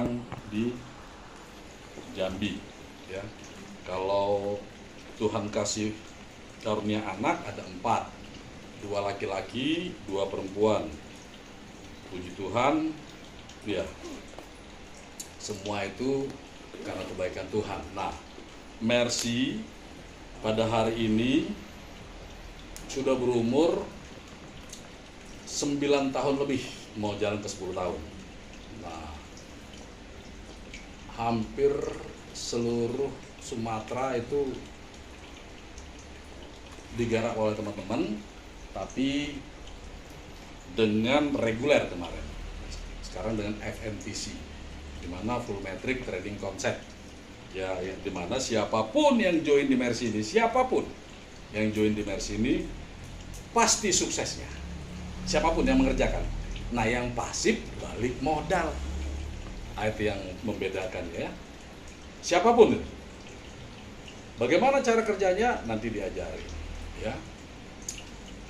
orang di Jambi, ya. Kalau Tuhan kasih karunia anak ada 4, 2 laki-laki, 2 perempuan. Puji Tuhan, ya. Semua itu karena kebaikan Tuhan. Nah, Mercy pada hari ini sudah berumur 9 tahun lebih, mau jalan ke 10 tahun. Nah, hampir seluruh Sumatera itu digarap oleh teman-teman, tapi dengan reguler kemarin. Sekarang dengan FMTC, di mana full metric trading concept. Ya, di mana siapapun yang join di Mercy ini, siapapun yang join di Mercy ini pasti suksesnya. Siapapun yang mengerjakan. Nah, yang pasif balik modal. Itu yang membedakan, ya. Siapapun itu. Bagaimana cara kerjanya nanti diajari, ya.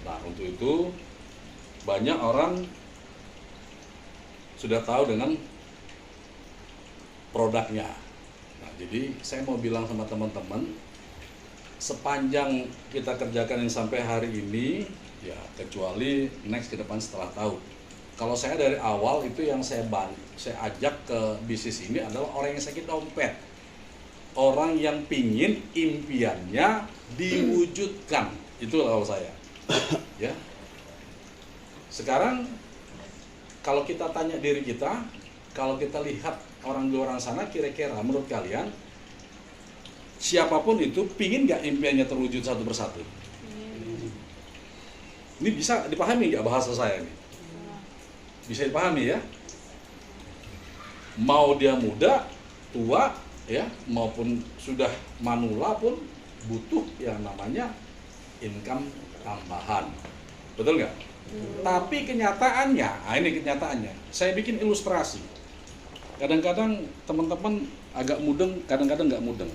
Nah, untuk itu banyak orang sudah tahu dengan produknya. Nah, jadi saya mau bilang sama teman-teman, sepanjang kita kerjakan yang sampai hari ini, ya kecuali next ke depan setelah tahu. Kalau saya dari awal itu yang saya ajak ke bisnis ini adalah orang yang sakit dompet. Orang yang pingin impiannya diwujudkan. Itulah kalau saya. Ya. Sekarang kalau kita tanya diri kita, kalau kita lihat orang di luar sana, kira-kira menurut kalian siapapun itu pingin nggak impiannya terwujud satu persatu? Ini bisa dipahami nggak bahasa saya ini? Bisa dipahami, ya? Mau dia muda, tua, ya, maupun sudah manula pun butuh yang namanya income tambahan. Betul nggak? Tapi kenyataannya, ini kenyataannya. Saya bikin ilustrasi. Kadang-kadang teman-teman agak mudeng, kadang-kadang nggak mudeng.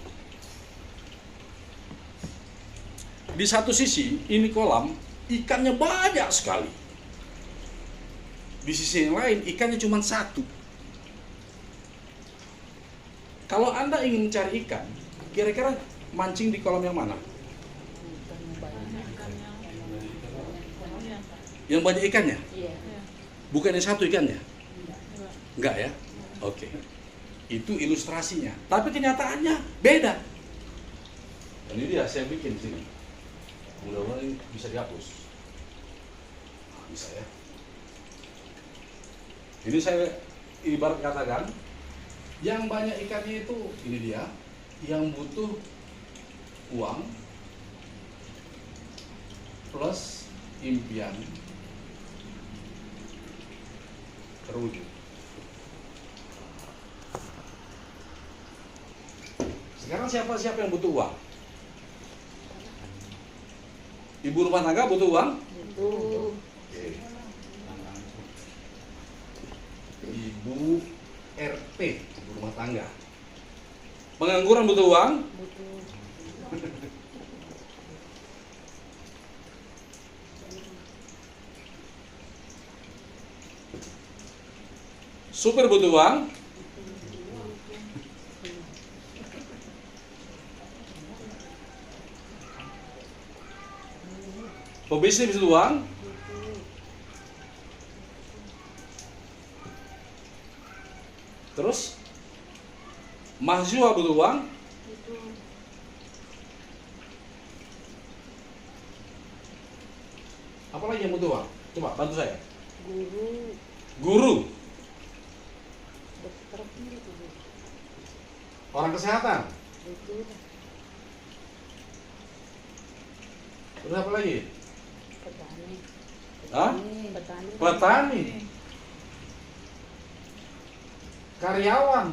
Di satu sisi, ini kolam, ikannya banyak sekali. Di sisi yang lain, ikannya cuma 1. Kalau Anda ingin mencari ikan, kira-kira mancing di kolam yang mana? Yang banyak ikannya? Bukan yang 1 ikannya? Enggak, ya? Oke. Itu ilustrasinya. Tapi kenyataannya beda. Dan ini dia saya bikin di sini. Mudah-mudahan ini bisa dihapus. Nah, bisa, ya. Ini saya ibarat katakan, yang banyak ikannya itu, ini dia, yang butuh uang plus impian terwujud. Sekarang siapa yang butuh uang? Ibu rumah tangga butuh uang? Butuh. Oke. Ibu RT, ibu rumah tangga. Pengangguran butuh uang? Butuh. Supir butuh uang? Pebisnis butuh uang? Terus? Mahasiswa butuh uang? Apa lagi yang butuh uang? Coba bantu saya. Guru. Orang kesehatan. Terus apa lagi? Petani. Karyawan.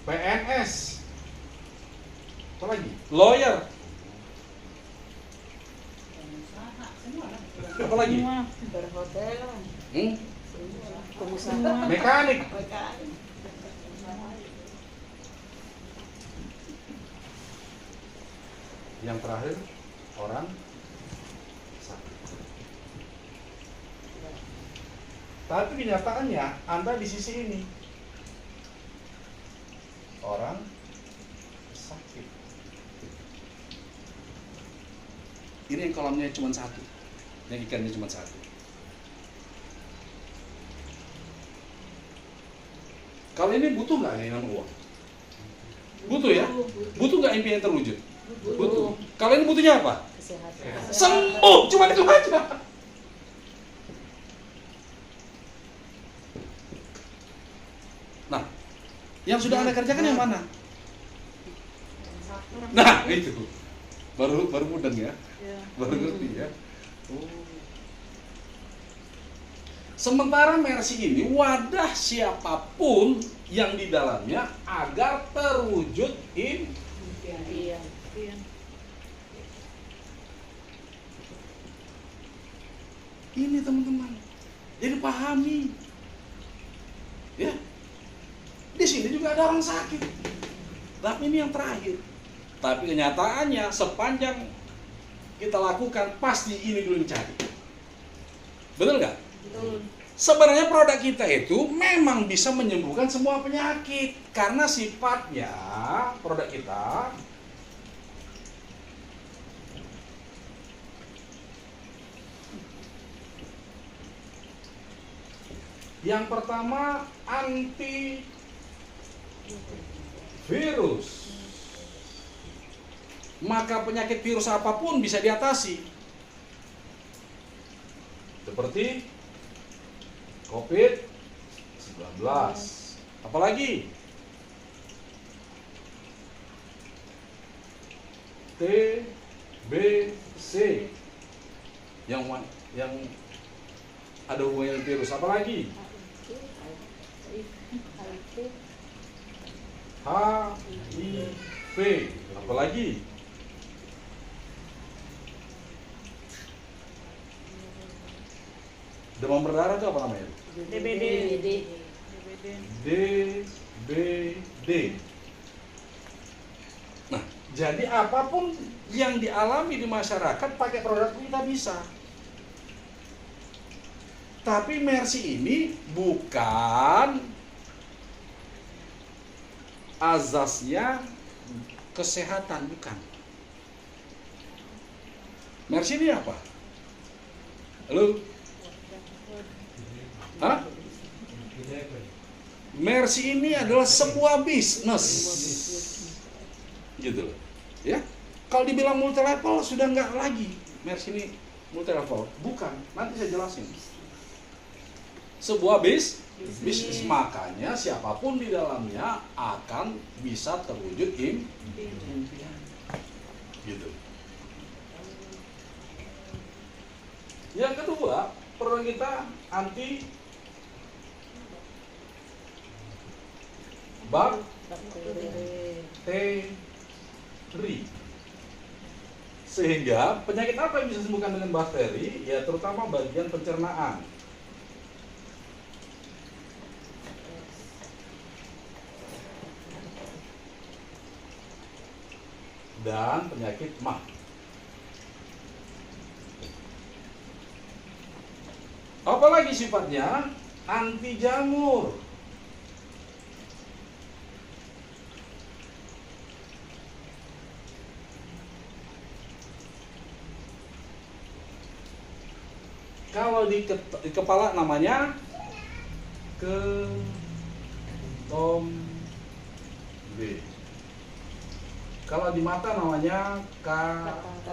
PNS. Apa lagi? Lawyer. Apa lagi? Berhotelan. Mekanik. Yang terakhir, orang sakit. Tapi kenyataannya Anda di sisi ini orang sakit. Ini yang kolamnya cuma satu, yang ikannya cuma satu. Kalau ini butuh nggak ini nama uang? Butuh ya? Butuh nggak impian terwujud? Butuh. Kalau ini butuhnya apa? Kesehatan. Sembuh, cuma itu aja. Nah, yang sudah Anda kerjakan yang mana? Nah, itu. Baru mudeng ya. Baru ngerti ya. Oh. Sementara Mercy ini wadah siapapun yang di dalamnya agar terwujud Iya. ini teman-teman. Jadi pahami. Ya. Di sini juga ada orang sakit. Tapi ini yang terakhir. Tapi kenyataannya sepanjang kita lakukan pasti ini dulu dicari. Betul nggak? Betul. Sebenarnya produk kita itu memang bisa menyembuhkan semua penyakit karena sifatnya produk kita yang pertama anti virus. Maka penyakit virus apapun bisa diatasi. Seperti COVID-19. Apalagi? TBC. Yang ada hubungannya dengan virus. Apalagi? HIV. Apalagi? Demam berdarah itu apa namanya? DBD. DBD. Nah, jadi apapun yang dialami di masyarakat pakai produk kita bisa. Tapi Mercy ini bukan azasnya kesehatan, bukan. Mercy ini apa? Halo? Hah? Mercy ini adalah sebuah bisnis, gitu loh, ya. Kalau dibilang multi level sudah nggak lagi. Mercy ini multi level, bukan. Nanti saya jelasin. Sebuah bisnis, makanya siapapun di dalamnya akan bisa terwujud impian, gitu. Yang kedua, produk kita anti bakteri. Sehingga penyakit apa yang bisa disembuhkan dengan bakteri? Ya terutama bagian pencernaan. Dan penyakit mah. Apalagi sifatnya anti jamur. Kalau di kepala namanya ketombe. Kalau di mata namanya katarak.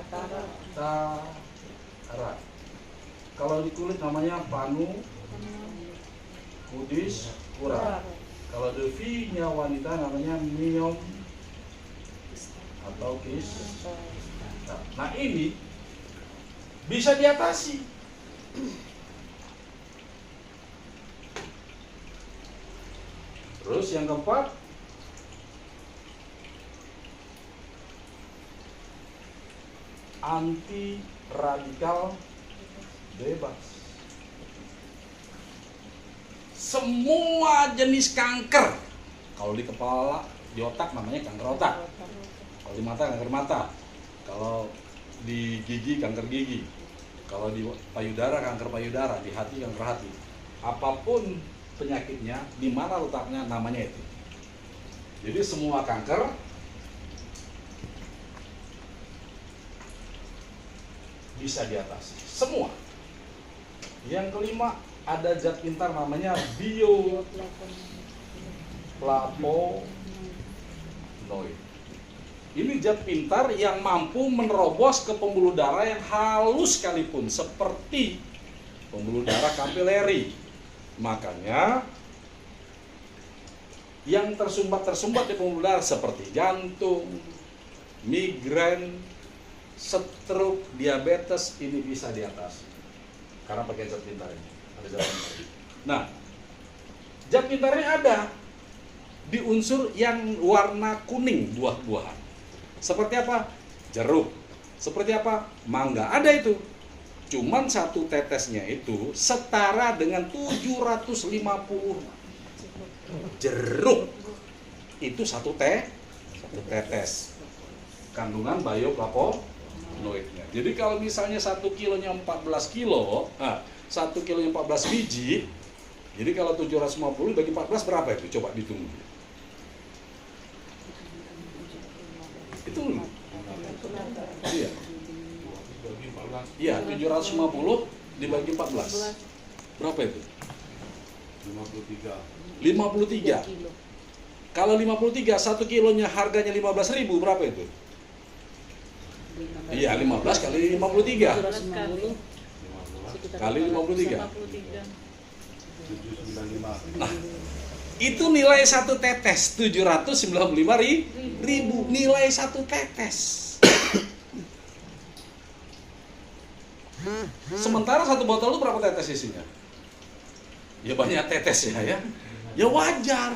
Kalau di kulit namanya panu kudis kurang. Kalau devinya wanita namanya miom atau kis. Nah ini bisa diatasi. Terus yang keempat, anti radikal bebas. Semua jenis kanker. Kalau di kepala, di otak namanya kanker otak. Kalau di mata kanker mata. Kalau di gigi kanker gigi. Kalau di payudara kanker payudara, di hati kanker hati. apapun penyakitnya, di mana letaknya, namanya itu. Jadi semua kanker bisa diatasi, semua. Yang kelima, ada zat pintar namanya bioflavonoid. Ini zat pintar yang mampu menerobos ke pembuluh darah yang halus sekalipun, seperti pembuluh darah kapileri. Makanya yang tersumbat di pembuluh darah seperti jantung, migrain, stroke, diabetes, ini bisa diatasi karena pakai zat pintar ini. Ada zat pintar ini. Nah, zat pintarnya ada di unsur yang warna kuning, buah-buahan. Seperti apa? Jeruk. Seperti apa? Mangga. Ada itu. Cuman satu tetesnya itu setara dengan 750 jeruk. Itu satu tetes. Kandungan bioflavonoidnya. Jadi kalau misalnya 1 kilonya 14 kilo, 1 kilonya 14 biji, jadi kalau 750 bagi 14 berapa itu? Coba dihitung. Itu iya. Iya, 750 dibagi 14. Berapa itu? 53. 53. Kalau 53, 1 kilonya harganya 15.000, berapa itu? Iya, 15 kali 53. 750 Kali 53. 795. Nah, itu nilai satu tetes 795.000, nilai satu tetes. Sementara satu botol itu berapa tetes isinya? Ya banyak tetes ya. Ya wajar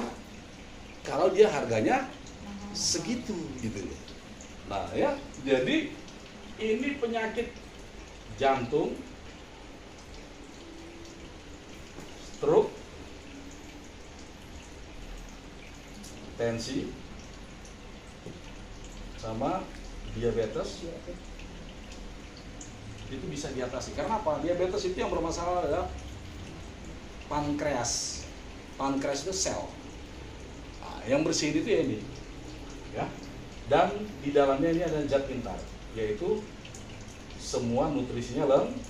kalau dia harganya segitu gitu loh. Nah ya, jadi ini penyakit jantung, stroke, tensi, sama diabetes itu bisa diatasi. Karena apa? Diabetes itu yang bermasalah adalah pankreas. Pankreas itu sel. Nah, yang bersihin itu ya ini, ya. Dan di dalamnya ini ada zat pintar, yaitu semua nutrisinya lengkap.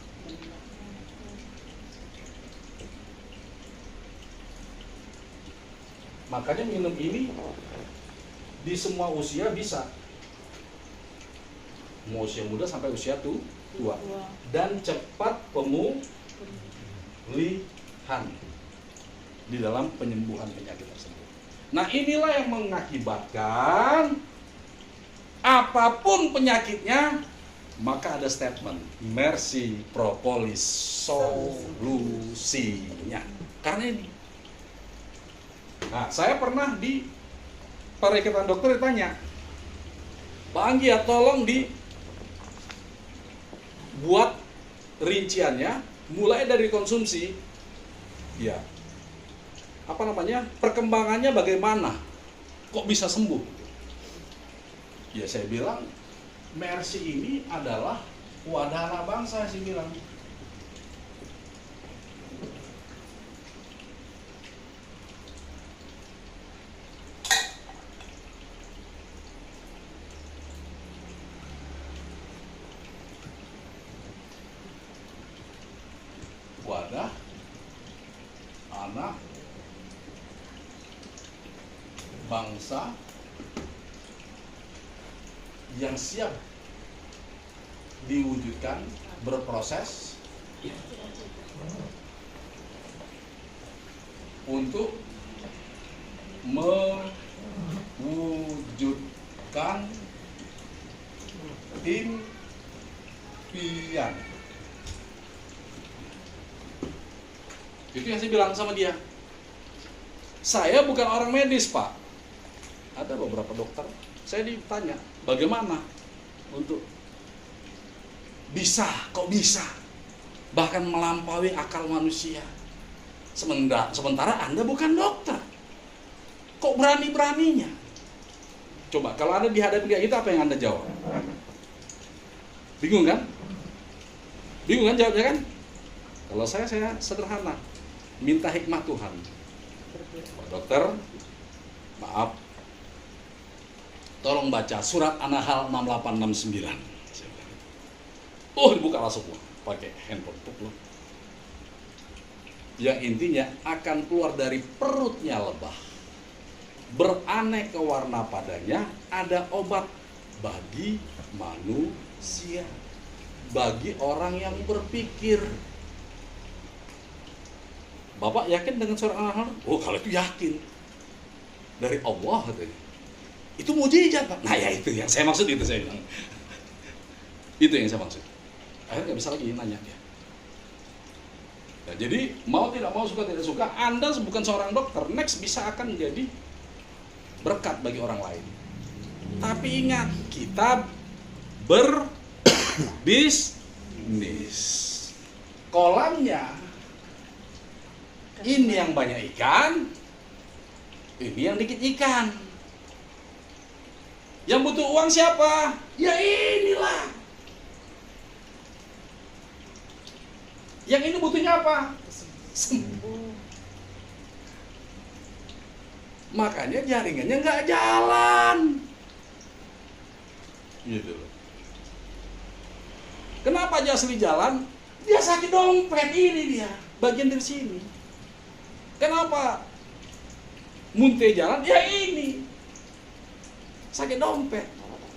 Makanya minum ini di semua usia bisa, mau usia muda sampai usia tua, dan cepat pemulihan di dalam penyembuhan penyakit tersebut. Nah inilah yang mengakibatkan apapun penyakitnya, maka ada statement Mercy Propolis solusinya. Karena ini. Nah, saya pernah di Perikatan Dokter ditanya, Pak Anggi ya tolong dibuat rinciannya mulai dari konsumsi, ya, apa namanya, perkembangannya bagaimana, kok bisa sembuh? Ya saya bilang, Mercy ini adalah wadah anak bangsa, saya bilang. Wadah anak bangsa yang siap diwujudkan, berproses untuk mewujudkan impian. Itu yang saya bilang sama dia. Saya bukan orang medis, Pak. Ada beberapa dokter, saya ditanya, bagaimana untuk bisa, kok bisa, bahkan melampaui akal manusia. Sementara Anda bukan dokter. Kok berani-beraninya? Coba, kalau Anda dihadapi kayak gitu, apa yang Anda jawab? Bingung kan? Bingung kan jawabnya kan? Kalau saya sederhana. minta hikmah Tuhan. Pak dokter, maaf, tolong baca surat An-Nahl 6869. Oh, dibuka langsung pakai handphone. Yang intinya akan keluar dari perutnya lebah, beraneka warna padanya, ada obat bagi manusia, bagi orang yang berpikir. Bapak yakin dengan surat An-Nahl? Oh, kalau itu yakin dari Allah katanya. Itu mujizat, Pak. Nah, ya itu yang saya maksud, itu saya bilang. Itu yang saya maksud. Akhirnya nggak bisa lagi nanya dia. Nah, jadi mau tidak mau, suka tidak suka, Anda bukan seorang dokter, next bisa akan menjadi berkat bagi orang lain. Tapi ingat, kita berbisnis. Kolamnya ini yang banyak ikan, ini yang dikit ikan. Yang butuh uang siapa? Ya inilah. Yang ini butuhnya apa? Sembuh. Makanya jaringannya nggak jalan. Gitu loh. Kenapa Jasli jalan? Dia sakit dompet, ini dia, bagian dari sini. Kenapa Munte jalan? Ya ini, sakit dompet.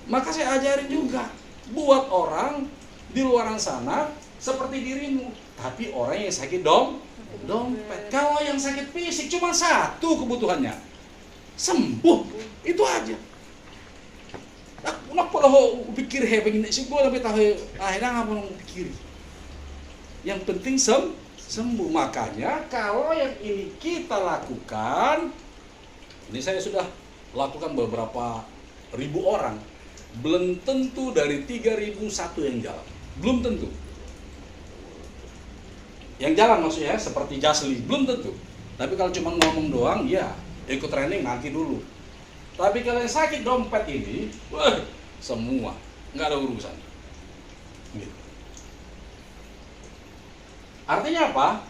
Maka saya ajarin juga, buat orang di luar sana seperti dirimu, tapi orang yang sakit dompet. Kalau yang sakit fisik cuma satu kebutuhannya, sembuh, itu aja. Nak kalau pikir pengen sih gue lebih tahu akhirnya nggak mau pikir. Yang penting sembuh. Makanya kalau yang ini kita lakukan, ini saya sudah lakukan beberapa ribu orang, belum tentu dari 3.000 satu yang jalan, belum tentu. Yang jalan maksudnya seperti Jasli, belum tentu. Tapi kalau cuma ngomong doang, ya ikut training nanti dulu. Tapi kalau yang sakit dompet ini, wah, semua nggak ada urusan. Gitu. Artinya apa?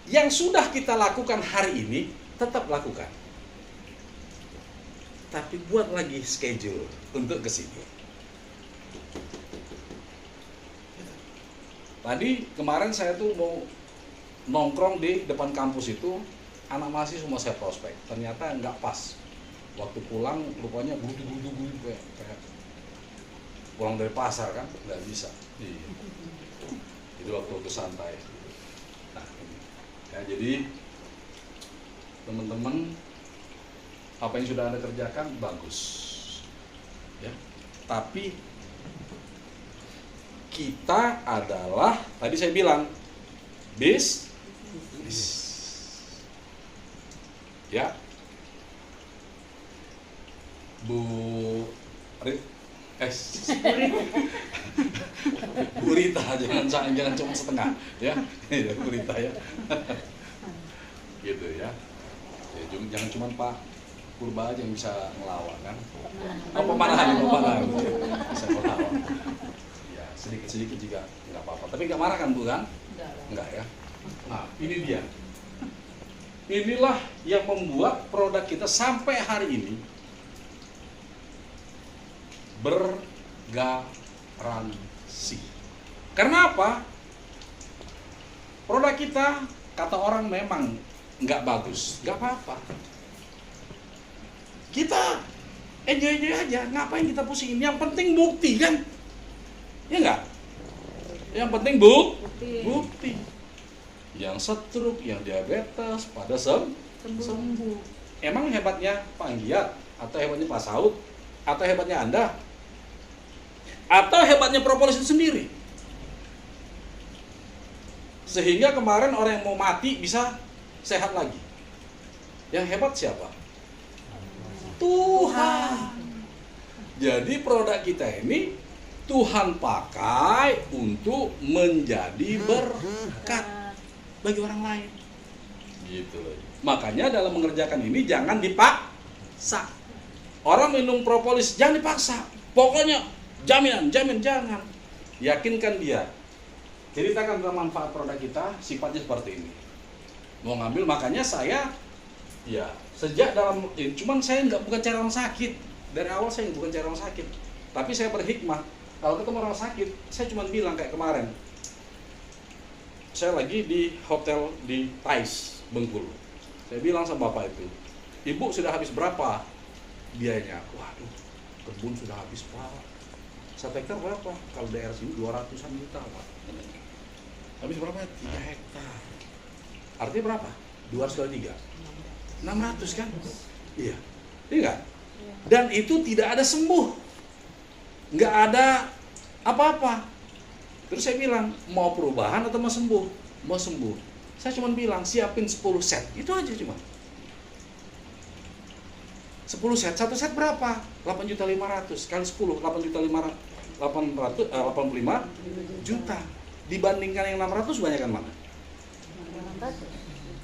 Yang sudah kita lakukan hari ini tetap lakukan. Tapi buat lagi schedule untuk ke sini. Tadi kemarin saya tuh mau nongkrong di depan kampus itu, anak mahasiswa semua saya prospek. Ternyata nggak pas. Waktu pulang rupanya gudu kayak pulang dari pasar kan, nggak bisa. Iya. Itu waktu santai. Nah, ya, jadi teman-teman, apa yang sudah Anda kerjakan bagus, ya. Tapi kita adalah, tadi saya bilang, bisnis, ya. Bu Rita, jangan cuma setengah, ya. Bu Rita, ya. Gitu ya. Jangan cuma Pak Purba aja yang bisa ngelawan kan. Pemanahan bisa ngelawan. Ya, sedikit-sedikit juga nggak apa-apa. Tapi nggak marah kan Bu kan? Enggak ya. Nah, ini dia. Inilah yang membuat produk kita sampai hari ini bergaransi. Karena apa? Produk kita, kata orang memang nggak bagus, nggak apa-apa. Kita enjoy aja, ngapain kita pusing? Yang penting bukti kan? Ya nggak? Yang penting bukti. Yang stroke, yang diabetes, pada sembuh. Emang hebatnya Pak Anggiat, atau hebatnya Pak Saud, atau hebatnya Anda, atau hebatnya propolis itu sendiri? Sehingga kemarin orang yang mau mati bisa sehat lagi. Yang hebat siapa? Tuhan. Jadi produk kita ini Tuhan pakai untuk menjadi berkat bagi orang lain. Gitu loh. Makanya dalam mengerjakan ini jangan dipaksa. Orang minum propolis jangan dipaksa. Pokoknya jamin jangan. Yakinkan dia. Ceritakan tentang manfaat produk kita, sifatnya seperti ini. mau ngambil. Makanya saya ya sejak dalam cuman saya bukan cari orang sakit. Dari awal saya bukan cari orang sakit, tapi saya berhikmah. Kalau ketemu orang sakit, saya cuma bilang kayak kemarin, saya lagi di hotel di Thais, Bengkulu. Saya bilang sama bapak itu, ibu sudah habis berapa biayanya? Waduh, kebun sudah habis pak. 1 hektar berapa? Kalau daerah sini 200-an juta pak. Habis berapa? 3 hektar. Artinya berapa? 200 kali 3. 600 kan? Iya. Iya nggak? Dan itu tidak ada sembuh. Nggak ada apa-apa. Terus saya bilang, mau perubahan atau mau sembuh? Mau sembuh. Saya cuma bilang, siapin 10 set. Itu aja cuma. 10 set. 1 set berapa? 8.500.000 kali 10, 85 juta. Dibandingkan yang 600 banyak kan mana?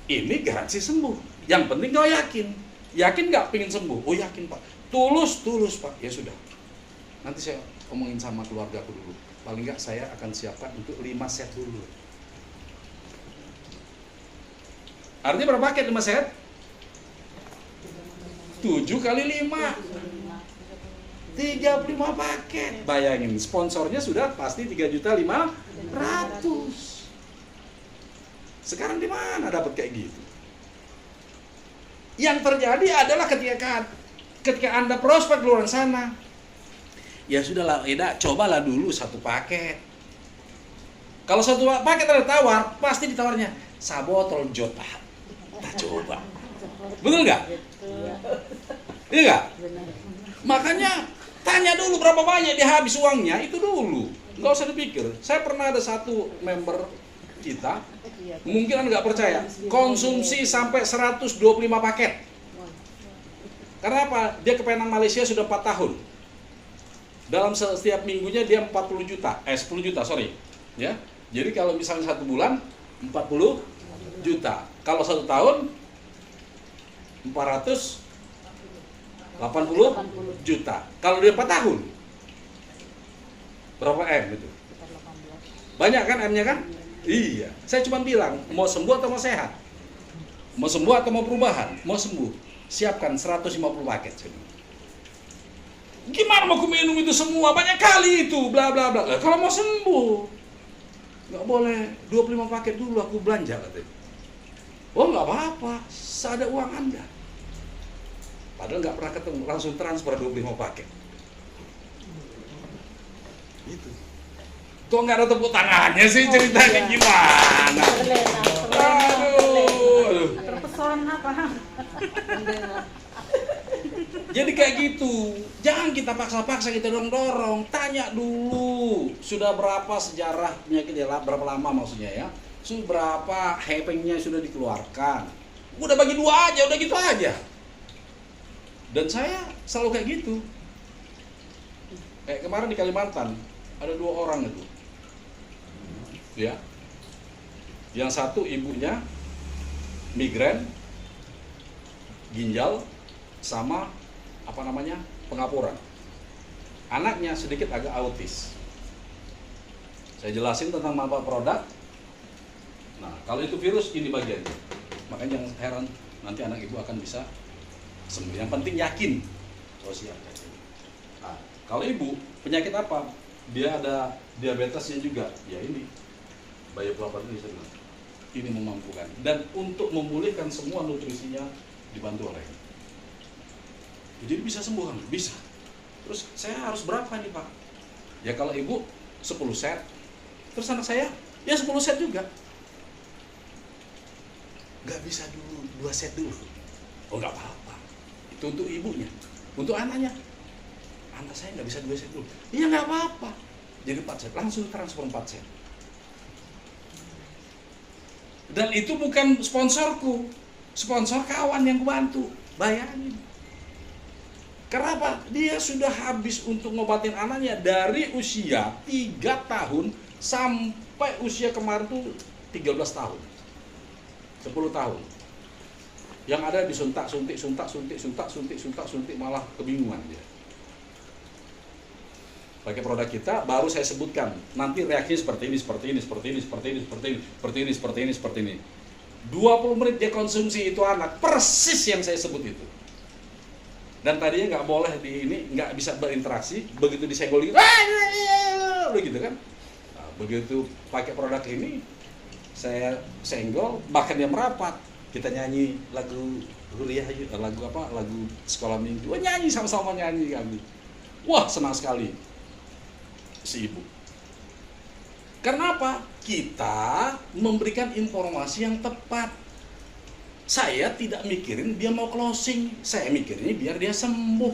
Ini garansi sembuh. Yang penting kau yakin. Yakin nggak pengen sembuh? Oh yakin pak. Tulus pak. Ya sudah. Nanti saya omongin sama keluarga aku dulu. Paling nggak saya akan siapkan untuk 5 set dulu. Artinya berapa paket 5 set? 7 kali 5. 35 paket. Bayangin, sponsornya sudah pasti 3.500.000. Sekarang di mana dapat kayak gitu? Yang terjadi adalah ketika Anda prospek di luar sana, ya sudahlah, Eda, cobalah dulu 1 paket. Kalau 1 paket ada tawar, pasti ditawarnya sabotol jota. Kita coba. Betul nggak? Iya nggak? Makanya tanya dulu berapa banyak dia habis uangnya, itu dulu. Nggak usah dipikir. Saya pernah ada 1 member kita, mungkin Anda nggak percaya, konsumsi sampai 125 paket. Karena apa? Dia ke Penang, Malaysia sudah 4 tahun. Dalam setiap minggunya dia 10 juta. Ya. Jadi kalau misalnya 1 bulan 40 juta. Kalau 1 tahun 480 juta. Kalau dia 4 tahun berapa M itu? Banyak kan M-nya kan? Iya. Saya cuma bilang, mau sembuh atau mau sehat? Mau sembuh atau mau perubahan? Mau sembuh. Siapkan 150 paket. Gimana mau aku minum itu semua? Banyak kali itu, bla bla bla. Kalau mau sembuh, nggak boleh 25 paket dulu aku belanja katanya. Oh nggak apa-apa, seada uang Anda. Padahal nggak pernah ketemu, langsung transfer 25 paket. Itu. Kok nggak ada tepuk tangannya sih, ceritanya gimana? Aduh. Terpesona Pak. Jadi kayak gitu, jangan kita paksa-paksa, kita dorong-dorong. Tanya dulu, sudah berapa sejarah penyakit dia, berapa lama maksudnya ya? Sudah berapa happeningnya sudah dikeluarkan? Udah bagi 2 aja, udah gitu aja. Dan saya selalu kayak gitu. Kayak kemarin di Kalimantan, ada 2 orang itu. Ya. Yang satu ibunya migrain, ginjal, sama pengapuran. Anaknya sedikit agak autis. Saya jelasin tentang manfaat produk. Nah, kalau itu virus ini bagiannya. Makanya jangan heran nanti anak ibu akan bisa sembuh. Yang penting yakin. Oh siap. Nah, kalau ibu penyakit apa? Dia ada diabetesnya juga. Ya ini. Biopropon ini saya bilang. Ini memampukan. Dan untuk memulihkan semua nutrisinya dibantu oleh ini. Jadi bisa sembuh kan? Bisa. Terus saya harus berapa nih Pak? Ya kalau ibu 10 set. Terus anak saya ya 10 set juga. Gak bisa dulu 2 set dulu. Oh gak apa-apa. Itu untuk ibunya. Untuk anaknya. Anak saya gak bisa 2 set dulu. Iya gak apa-apa. Jadi 4 set. Langsung transfer 4 set. Dan itu bukan sponsorku. Sponsor kawan yang kubantu. Bayangin. Kenapa? Dia sudah habis untuk ngobatin anaknya dari usia 3 tahun sampai usia kemarin tuh 13 tahun. 10 tahun. Yang ada disuntik, suntik, malah kebingungan dia. Pakai produk kita, baru saya sebutkan. Nanti reaksinya seperti ini. 20 menit dia konsumsi itu anak, persis yang saya sebut itu. Dan tadinya nggak boleh di ini, nggak bisa berinteraksi, begitu disenggol gitu, begitu kan. Nah, begitu pakai produk ini, saya senggol, bahkan dia merapat. Kita nyanyi lagu kuliah, lagu apa? Lagu sekolah minggu. Wah, nyanyi sama-sama nyanyi kami. Wah, senang sekali si ibu. Karena apa? Kita memberikan informasi yang tepat. Saya tidak mikirin dia mau closing, saya mikirin biar dia sembuh.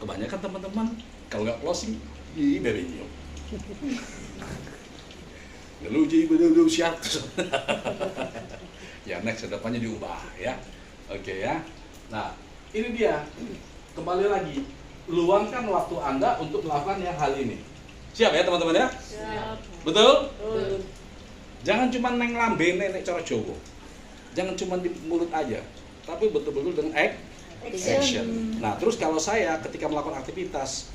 Kebanyakan teman-teman kalau nggak closing, bebenyo. Lalu jadi betul siap. Ya next kedepannya diubah ya. Oke ya. Nah ini dia. Kembali lagi, luangkan waktu Anda untuk melakukan yang hal ini. Siap ya teman-teman ya? Siap. Betul? Betul. Jangan cuma neng lambe nek cara Jawa. Jangan cuma di mulut aja, tapi betul-betul dengan action. Nah, terus kalau saya ketika melakukan aktivitas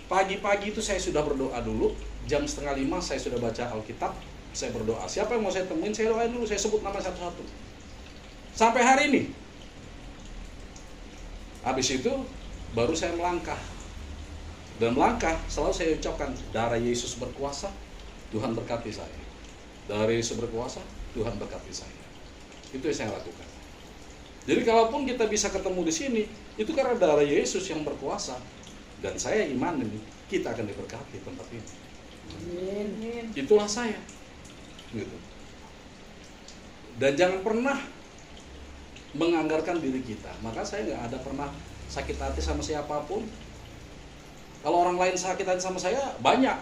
pagi-pagi itu saya sudah berdoa dulu, jam 4:30 saya sudah baca Alkitab, saya berdoa. Siapa yang mau saya temuin, saya doain dulu, saya sebut nama satu-satu. Sampai hari ini. Habis itu baru saya melangkah. Dan melangkah selalu saya ucapkan, darah Yesus berkuasa, Tuhan berkati saya. Darah Yesus berkuasa, Tuhan berkati saya. Itu yang saya lakukan. Jadi kalaupun kita bisa ketemu di sini, itu karena darah Yesus yang berkuasa. Dan saya iman ini, kita akan diberkati tempat ini. Amin. Itulah saya. Gitu. Dan jangan pernah menganggarkan diri kita. Maka saya nggak ada pernah sakit hati sama siapapun. Kalau orang lain sakit hati sama saya, banyak.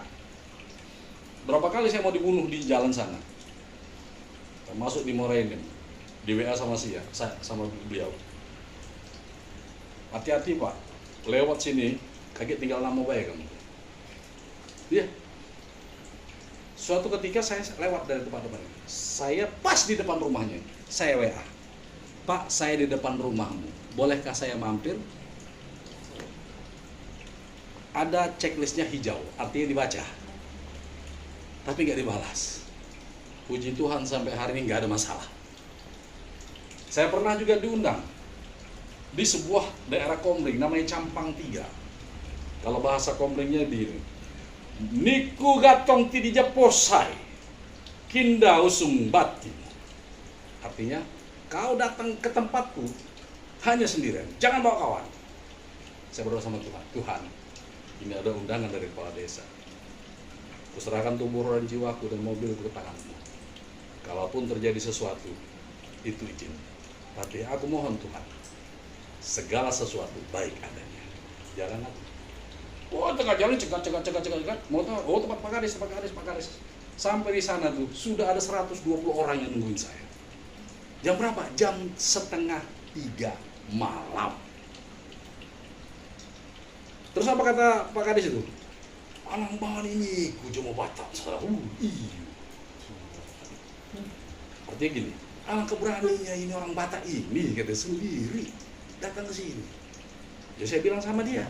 Berapa kali saya mau dibunuh di jalan sana. Termasuk di Morenin. Di WA sama sama beliau. Hati-hati Pak, lewat sini, kaget tinggal nama baik kamu. Iya. Suatu ketika saya lewat dari depan-depan, saya pas di depan rumahnya, saya WA. Pak, saya di depan rumahmu, bolehkah saya mampir? Ada checklistnya hijau, artinya dibaca, tapi nggak dibalas. Puji Tuhan sampai hari ini nggak ada masalah. Saya pernah juga diundang di sebuah daerah Komering namanya Campang 3. Kalau bahasa Komringnya di Niku gatong ti dijaposai kinda usung bati. Artinya kau datang ke tempatku hanya sendirian, jangan bawa kawan. Saya berdoa sama Tuhan, Tuhan ini ada undangan dari kepala desa. Kuserahkan tubuh dan jiwaku dan mobilku ke tanganmu. Kalaupun terjadi sesuatu, itu izin. Tapi aku mohon Tuhan, segala sesuatu baik adanya. Jalan aku. Oh, tengah jalan cegat. Mau tahu? Oh, tempat Pak Kades. Sampai di sana tuh sudah ada 120 orang yang nungguin saya. Jam berapa? Jam 2:30 malam. Terus apa kata Pak Kades itu? Alang banget ini, ku cuma batak. Iya. Artinya gini, alangkah beraninya ini orang Batak ini, kata sendiri datang ke sini. Ya saya bilang sama dia,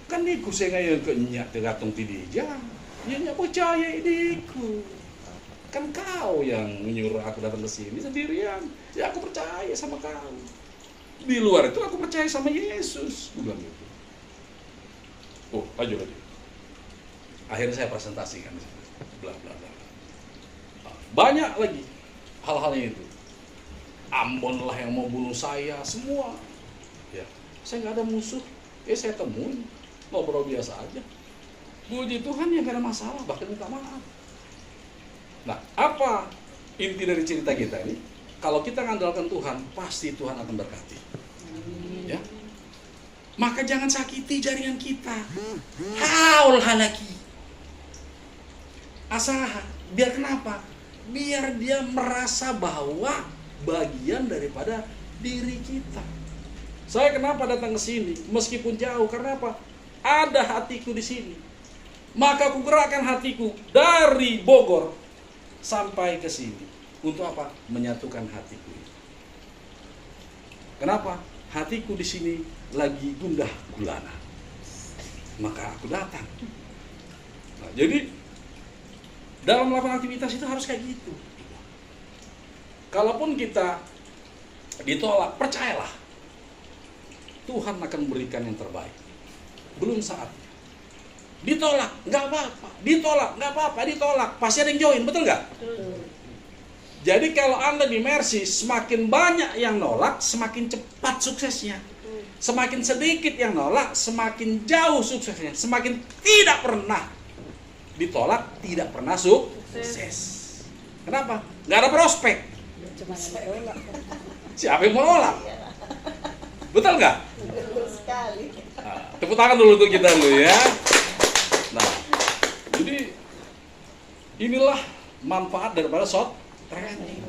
kan niku saya ngayon ke nyak tergantung tidija, ya nyak percaya idiku. Kan kau yang menyuruh aku datang ke sini sendirian, ya aku percaya sama kau. Di luar itu aku percaya sama Yesus, gue bilang gitu. Oh, lanjut. Akhirnya saya presentasikan, bla bla bla. Banyak lagi hal-halnya itu. Ambon lah yang mau bunuh saya, semua. Ya, saya nggak ada musuh. Saya temuin, ngobrol biasa aja. Puji Tuhan ya nggak ada masalah, bahkan minta maaf. Nah, apa inti dari cerita kita ini? Kalau kita mengandalkan Tuhan, pasti Tuhan akan berkati. Ya, maka jangan sakiti jaringan kita. Haul halaki. Asaha, biar kenapa? Biar dia merasa bahwa bagian daripada diri kita. Saya kenapa datang ke sini meskipun jauh? Karena apa? Ada hatiku di sini. Maka aku gerakkan hatiku dari Bogor sampai ke sini. Untuk apa? Menyatukan hatiku. Kenapa? Hatiku di sini lagi gundah gulana. Maka aku datang. Nah, jadi dalam melakukan aktivitas itu harus kayak gitu. kalaupun kita ditolak, percayalah Tuhan akan memberikan yang terbaik. Belum saatnya. Ditolak, nggak apa-apa. Ditolak, nggak apa-apa. Ditolak, pasti ada yang join, betul nggak? Jadi kalau Anda di Mercy, semakin banyak yang nolak, semakin cepat suksesnya. Semakin sedikit yang nolak, semakin jauh suksesnya. Semakin tidak pernah ditolak, tidak pernah sukses. Kenapa? Nggak ada prospek. Cuma yang ditolak. Siapa yang mau nolak? Betul nggak? Betul sekali. Nah, tepuk tangan dulu untuk kita dulu ya. Nah, jadi inilah manfaat daripada short training.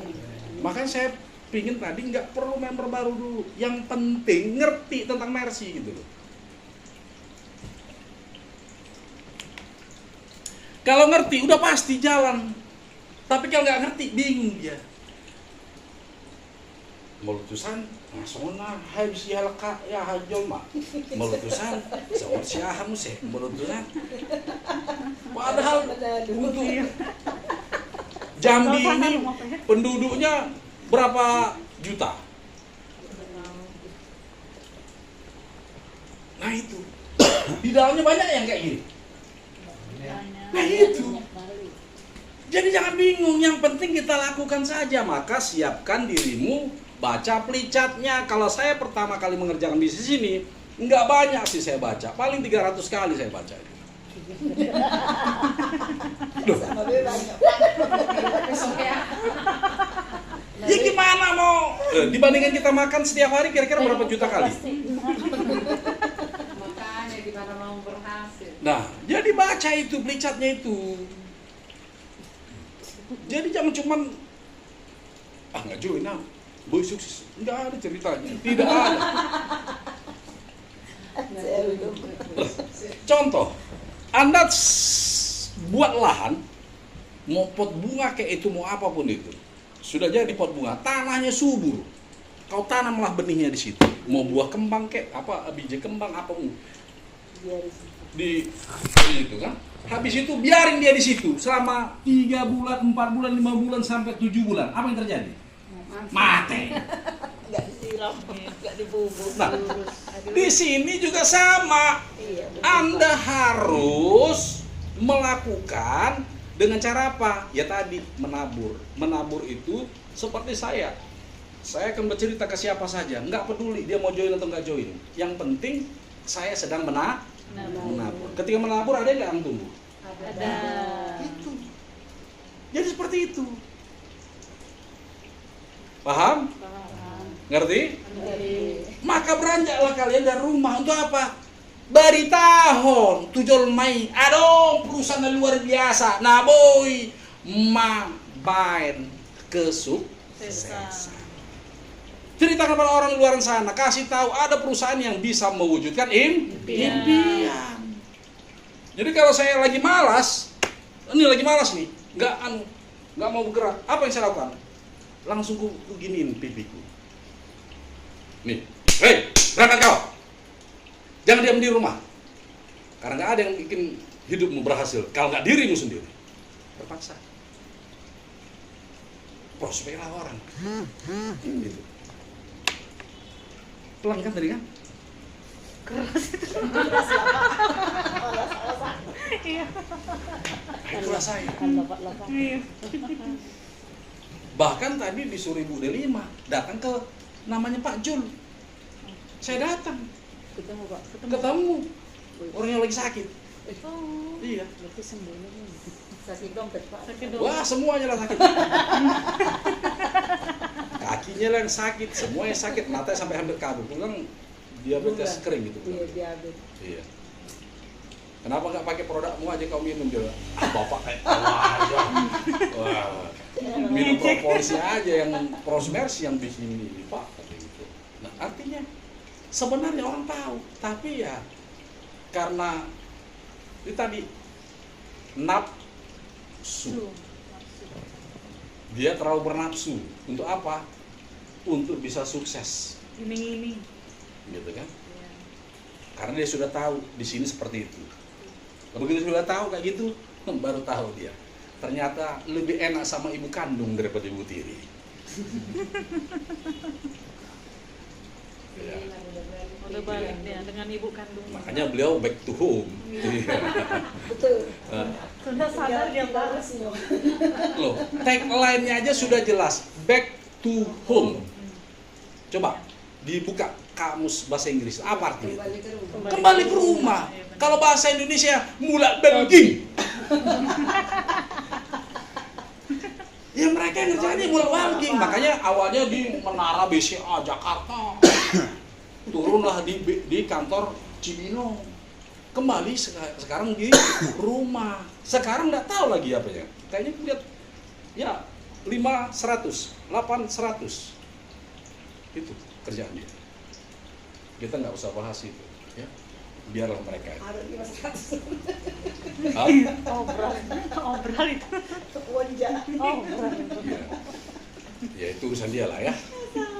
Makanya saya pingin tadi nggak perlu member baru dulu. Yang penting ngerti tentang Mercy gitu loh. Kalau ngerti udah pasti jalan. Tapi kalau nggak ngerti bingung dia. Meletusan ngasona habis ya leka ya hajol mak. Meletusan seorang siaham sih meletusan. Padahal untuk Jambi ini penduduknya berapa juta? Nah itu. Di dalamnya banyak yang kayak gini. Nah itu. Jadi jangan bingung, yang penting kita lakukan saja. Maka siapkan dirimu, baca pelicatnya. Kalau saya pertama kali mengerjakan bisnis ini, nggak banyak sih saya baca. Paling 300 kali saya baca itu. Duh. Ya gimana mau? Dibandingkan kita makan setiap hari kira-kira berapa juta kali? Makanya gimana mau berhasil. Nah, jadi baca itu pelicatnya itu. Jadi jangan cuman nggak join boy sukses, nggak ada ceritanya, tidak ada. Contoh, Anda buat lahan, mau pot bunga kayak itu, mau apapun itu, sudah jadi pot bunga, tanahnya subur, kau tanamlah benihnya di situ, mau buah kembang kayak apa, biji kembang apa di itu kan. Habis itu biarin dia di situ selama 3 bulan, 4 bulan, 5 bulan sampai 7 bulan. Apa yang terjadi? Mati. Nggak disiram, nggak dibubuk. Nah, di sini juga sama. Anda harus melakukan dengan cara apa? Ya tadi menabur. Menabur itu seperti saya. Saya akan bercerita ke siapa saja, nggak peduli dia mau join atau nggak join. Yang penting saya sedang menabur. Ketika menabur ada nggak yang tumbuh? Ada. Itu. Jadi seperti itu. Paham? Ngerti? Maka beranjaklah kalian dari rumah untuk apa? Bari tahun tujol mai. Aduh, perusahaan luar biasa. Nah boy, main kesuksesan. Ceritakan pada orang luar sana, kasih tahu ada perusahaan yang bisa mewujudkan impian. Jadi kalau saya lagi malas, ini lagi malas nih, nggak mau bergerak, apa yang saya lakukan? Langsung ku giniin pipiku. Nih, hei, berangkat kau. Jangan diam di rumah. Karena nggak ada yang bikin hidupmu berhasil kalau nggak dirimu sendiri. Terpaksa. Prospeklah orang. Gitu. Pelan kan tadi kan? Keras itu. Iya. Itulah saya. Iya. Bahkan tadi disuruh Ibu Delima datang ke namanya Pak Jul. Saya datang, Ketemu Pak. ketemu orang yang lagi sakit. Oh. Iya. Berarti sembuh nih. Sakit dompet Pak. Sakit dong. Wah, semuanya lah sakit. Kakinya lah yang sakit, semuanya sakit, matanya sampai hampir kabur. Pulang diabetes kering gitu. Iya, diabetes. Iya. Kenapa nggak pakai produkmu aja kau minum juga? Bapak kayak aja. Wah. Minum propolisnya aja yang Prosmercy yang bikin ini, Pak, kayak gitu. Nah, artinya sebenarnya orang tahu, tapi ya karena itu tadi nafsu. Dia terlalu bernafsu. Untuk apa? Untuk bisa sukses. Iming-iming. Gitu kan? Karena dia sudah tahu di sini seperti itu. Begitu sudah tahu kayak gitu, baru tahu dia. Ternyata lebih enak sama ibu kandung daripada ibu tiri. Ya. Udah balik dia dengan ibu kandung. Makanya beliau back to home. Iya. Betul. Nah, Sudah sadar dia harus loh, tagline-nya aja sudah jelas, back to home. Coba dibuka kamus bahasa Inggris, apa artinya? kembali ke rumah. Kembali ke rumah. Kalau bahasa Indonesia, mulai banking. Ya mereka yang ngerjainnya mulai banking. Makanya awalnya di Menara BCA Jakarta. Turunlah di kantor Cibinong. Kembali sekarang di rumah. Sekarang nggak tahu lagi apanya. Kayaknya lihat ya 500, 800. Itu kerjaan dia. Kita nggak usah bahas itu, ya. Biarlah mereka. Harus dimasak. Hah? Obral itu. Wanja. Iya. Ya itu urusan dia lah ya.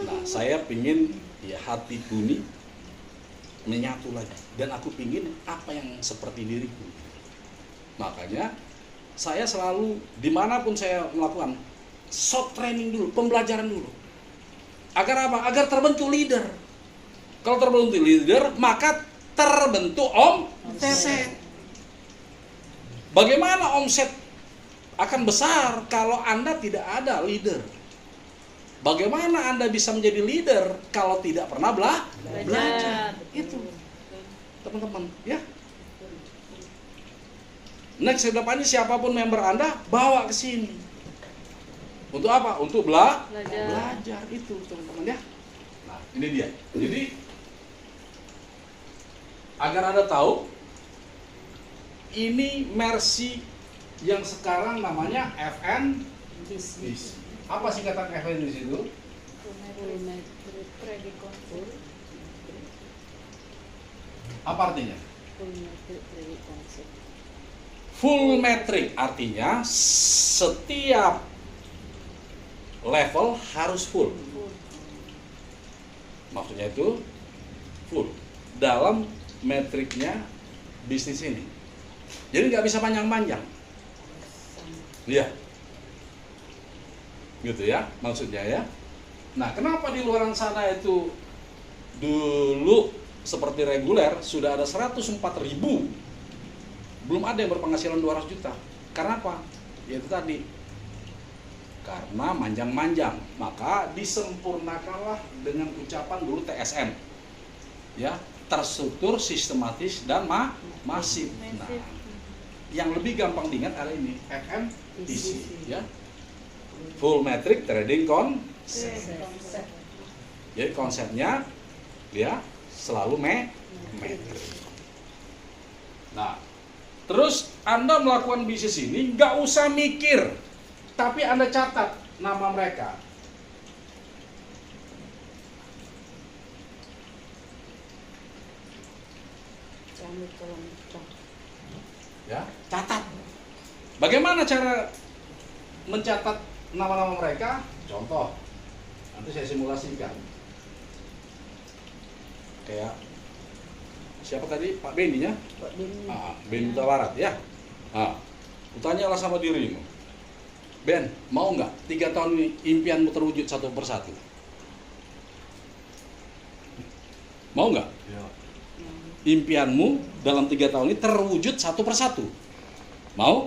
Nah saya pingin ya hati Buni menyatu lagi. Dan aku pingin apa yang seperti diriku. Makanya saya selalu dimanapun saya melakukan short training dulu, pembelajaran dulu. Agar apa? Agar terbentuk leader. Kalau terbentuk leader, maka terbentuk omset. Bagaimana omset akan besar kalau Anda tidak ada leader? Bagaimana Anda bisa menjadi leader kalau tidak pernah belajar? Itu, teman-teman, ya. Next kedepannya siapapun member Anda bawa ke sini. Untuk apa? Untuk belajar itu, teman-teman ya. Nah, ini dia. Jadi agar Anda tahu, ini Mercy yang sekarang namanya FNTC. Apa singkatan FNTC itu? Apa artinya? Full metric artinya setiap level harus full. Maksudnya itu full dalam metriknya bisnis ini. Jadi nggak bisa panjang-panjang. Iya. Gitu ya, maksudnya ya. Nah, kenapa di luar sana itu dulu seperti reguler sudah ada 104.000, belum ada yang berpenghasilan 200 juta. Karena apa? Ya itu tadi. Karena manjang-manjang, maka disempurnakanlah dengan ucapan dulu TSM. Ya, terstruktur, sistematis dan masif. Nah, yang lebih gampang diingat ada ini, FMTC, ya. Full Metric Trading Concept. Jadi konsepnya ya selalu metrik. Nah, terus Anda melakukan bisnis ini nggak usah mikir, tapi Anda catat nama mereka. Ya, catat. Bagaimana cara mencatat nama-nama mereka? Contoh, nanti saya simulasikan. Kayak siapa tadi? Pak Benny ya? Pak Benny. Benny Huta Barat ya. Tanyalah sama dirimu, Ben, mau nggak 3 tahun ini impianmu terwujud satu persatu? Mau nggak? Ya. Impianmu dalam 3 tahun ini terwujud satu persatu? Mau?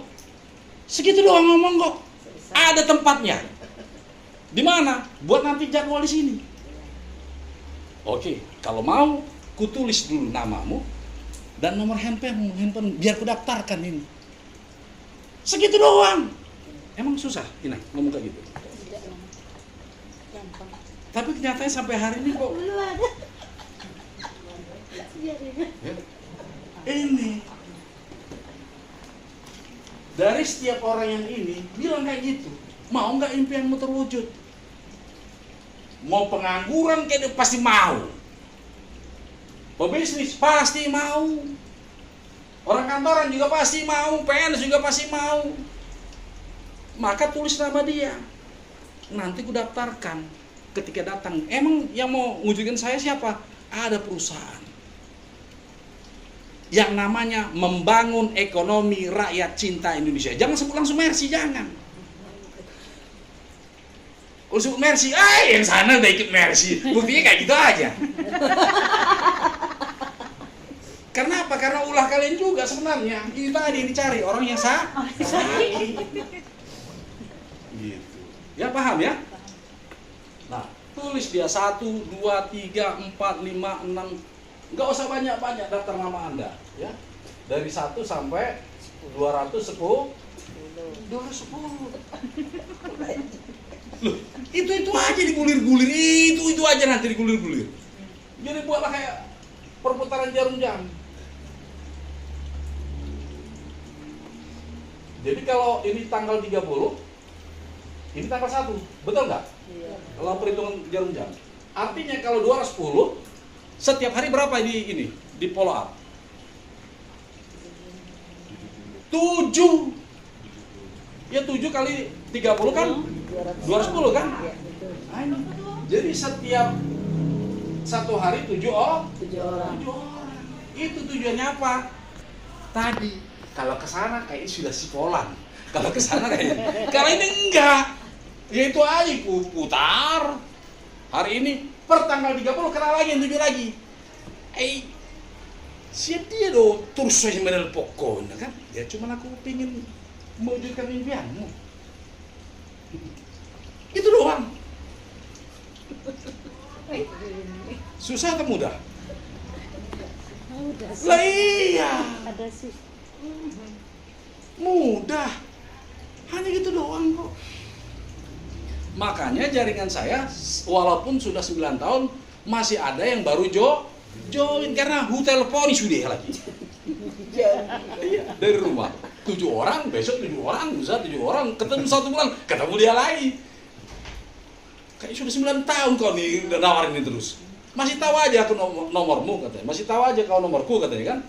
Segitu doang ngomong kok. Ada tempatnya. Di mana? Buat nanti jadwal di sini. Oke, kalau mau, kutulis dulu namamu dan nomor handphone biar ku daftarkan ini. Segitu doang. Emang susah, Ina, ngomong kayak gitu. Gampang. Tapi kenyataannya sampai hari ini kok Belum ada. ya, ini dari setiap orang yang ini bilang kayak gitu. Mau nggak impianmu terwujud? Mau pengangguran kayak pasti mau. Pebisnis pasti mau. Orang kantoran juga pasti mau, PNS juga pasti mau. Maka tulis nama dia. Nanti ku daftarkan ketika datang. Emang yang mau ngujudin saya siapa? Ada perusahaan yang namanya Membangun Ekonomi Rakyat Cinta Indonesia. Jangan sebut langsung Mercy, jangan. sebut Mercy, yang sana udah ikut Mercy. Buktinya kayak gitu aja. Karena apa? Karena ulah kalian juga sebenarnya. Ini tadi yang dicari orang yang sakit. Gitu. Ya paham ya? Nah, tulis dia 1, 2, 3, 4, 5, 6. Nggak usah banyak-banyak daftar nama Anda, ya. Dari 1 sampai 210. 210. Loh, itu aja digulir-gulir, itu aja nanti digulir-gulir. Jadi buatlah kayak perputaran jarum jam. Jadi kalau ini tanggal 30, ini tanggal 1, betul nggak? Iya. Kalau perhitungan jarum jam. Artinya kalau 210, setiap hari berapa ini di follow up? 7. Ya 7 kali 30 kan 210 kan? Iya, betul. Nah, ini. Jadi setiap 1 hari 7 orang. 7 orang. Itu tujuannya apa? Tadi kalau ke sana kayaknya sudah sipolan. Kalau ke sana kayaknya. Kalau ini enggak. Ya itu aja putar. Hari ini per tanggal 30 kena lagi yang 7 lagi. Siap dia dong terus saja menel pokoknya kan. Ya cuma aku pingin mewujudkan impianmu. Itu doang. Susah atau mudah? Udah sih. Lah iya, Ada sih. mudah. Hanya gitu doang kok. Makanya jaringan saya walaupun sudah 9 tahun masih ada yang baru join karena telepon sudah lagi. Iya, dari rumah 7 orang, besok 7 orang, lusa 7 orang, ketemu 1 bulan, ketemu dia lagi. Kayak sudah 9 tahun kau nih nawarin ini terus. Masih tahu aja aku nomormu katanya, masih tahu aja kau nomorku katanya kan.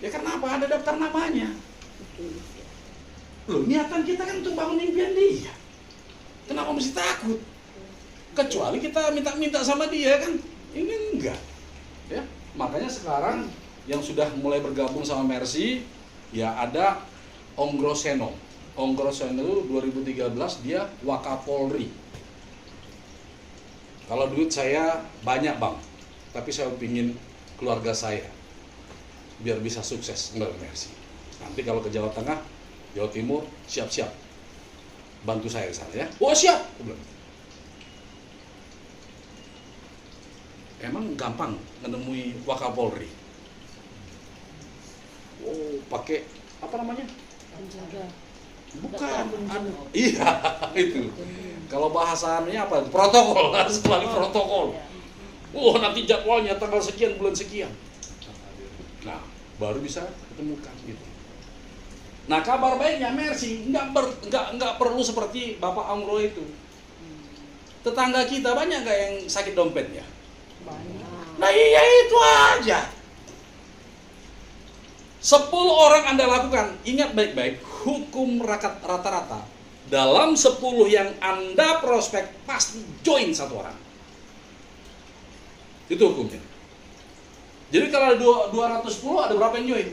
Ya karena apa? Ada daftar namanya. Loh, niatan kita kan untuk bangun impian dia. Kenapa mesti takut? Kecuali kita minta-minta sama dia kan. Ini enggak. Ya, makanya sekarang yang sudah mulai bergabung sama Mercy, ya ada Om Groseno. Om Groseno itu 2013 dia Wakapolri. Kalau duit saya banyak bang, tapi saya ingin keluarga saya biar bisa sukses enggak Mercy. Nanti kalau ke Jawa Tengah, Jawa Timur, siap-siap bantu saya ke sana ya. Oh siap. Emang gampang menemui Wakapolri. Oh, pakai apa namanya? Penjaga. Bukan. Iya, itu. Kalau bahasanya apa? Protokol, harus melalui protokol. Oh, nanti jadwalnya tanggal sekian, bulan sekian. Nah, baru bisa ketemukan gitu. Nah, kabar baiknya Mercy nggak perlu seperti Bapak Amro itu. Tetangga kita banyak nggak yang sakit dompetnya? Banyak. Nah iya itu aja. 10 orang Anda lakukan, ingat baik-baik, hukum rata-rata. Dalam 10 yang Anda prospek, pasti join 1 orang. Itu hukumnya. Jadi kalau ada 210, ada berapa yang join?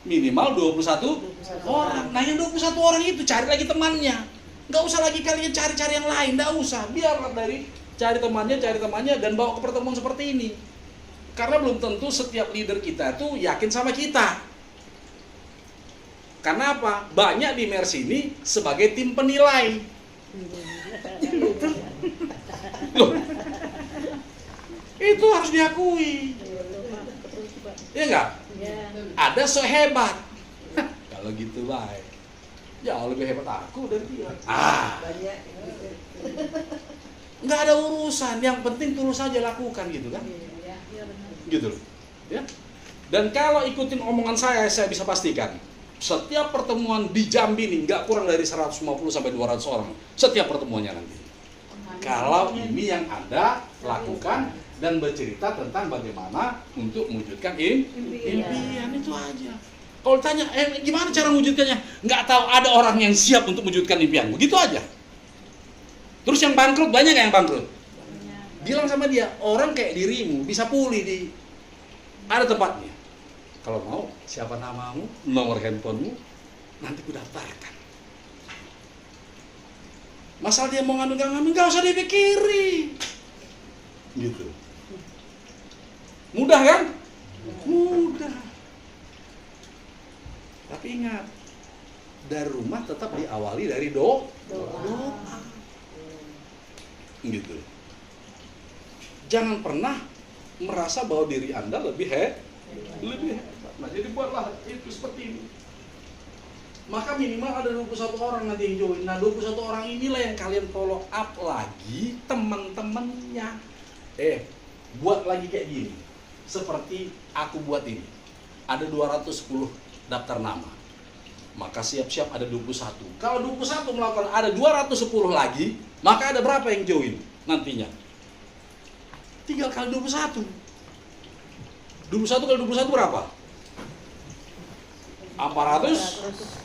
Minimal 21 orang. Nah yang 21 orang itu cari lagi temannya. Nggak usah lagi kalian cari-cari yang lain, nggak usah. Biarlah dari cari temannya dan bawa ke pertemuan seperti ini. Karena belum tentu setiap leader kita itu yakin sama kita. Karena apa? Banyak di Mercy ini sebagai tim penilai. Loh, itu harus diakui. Iya nggak? Ya. Ada so hebat. Kalau gitu baik. Jauh lebih hebat aku dari dia. Banyak. Nggak ada urusan. Yang penting tulus saja lakukan gitu kan? Iya benar. Gitu loh. Ya. Dan kalau ikutin omongan saya bisa pastikan setiap pertemuan di Jambi ini nggak kurang dari 150 sampai 200 orang setiap pertemuannya nanti. Kalau ini yang Anda lakukan dan bercerita tentang bagaimana untuk mewujudkan impian itu aja. Kalau tanya, gimana cara mewujudkannya? Nggak tahu, ada orang yang siap untuk mewujudkan impian. Begitu aja. Terus yang bangkrut, banyak nggak yang bangkrut? Bilang sama dia, orang kayak dirimu bisa pulih di ada tempatnya. Kalau mau, siapa namamu, nomor handphonemu, nanti ku daftarkan. Masalah dia mau ngambil nggak usah dipikirin. Gitu. Mudah kan? Mudah. Tapi ingat, dari rumah tetap diawali dari doa. Gitu. Jangan pernah merasa bahwa diri Anda lebih hebat. Nah, jadi buatlah itu seperti ini. Maka minimal ada 21 orang nanti yang join. Nah, 21 orang inilah yang kalian follow up lagi teman-temannya. Buat lagi kayak gini. Seperti aku buat ini. Ada 210 daftar nama. Maka siap-siap ada 21. Kalau 21 melakukan ada 210 lagi, maka ada berapa yang join nantinya? 3 kali 21. 21 kali 21 berapa? 400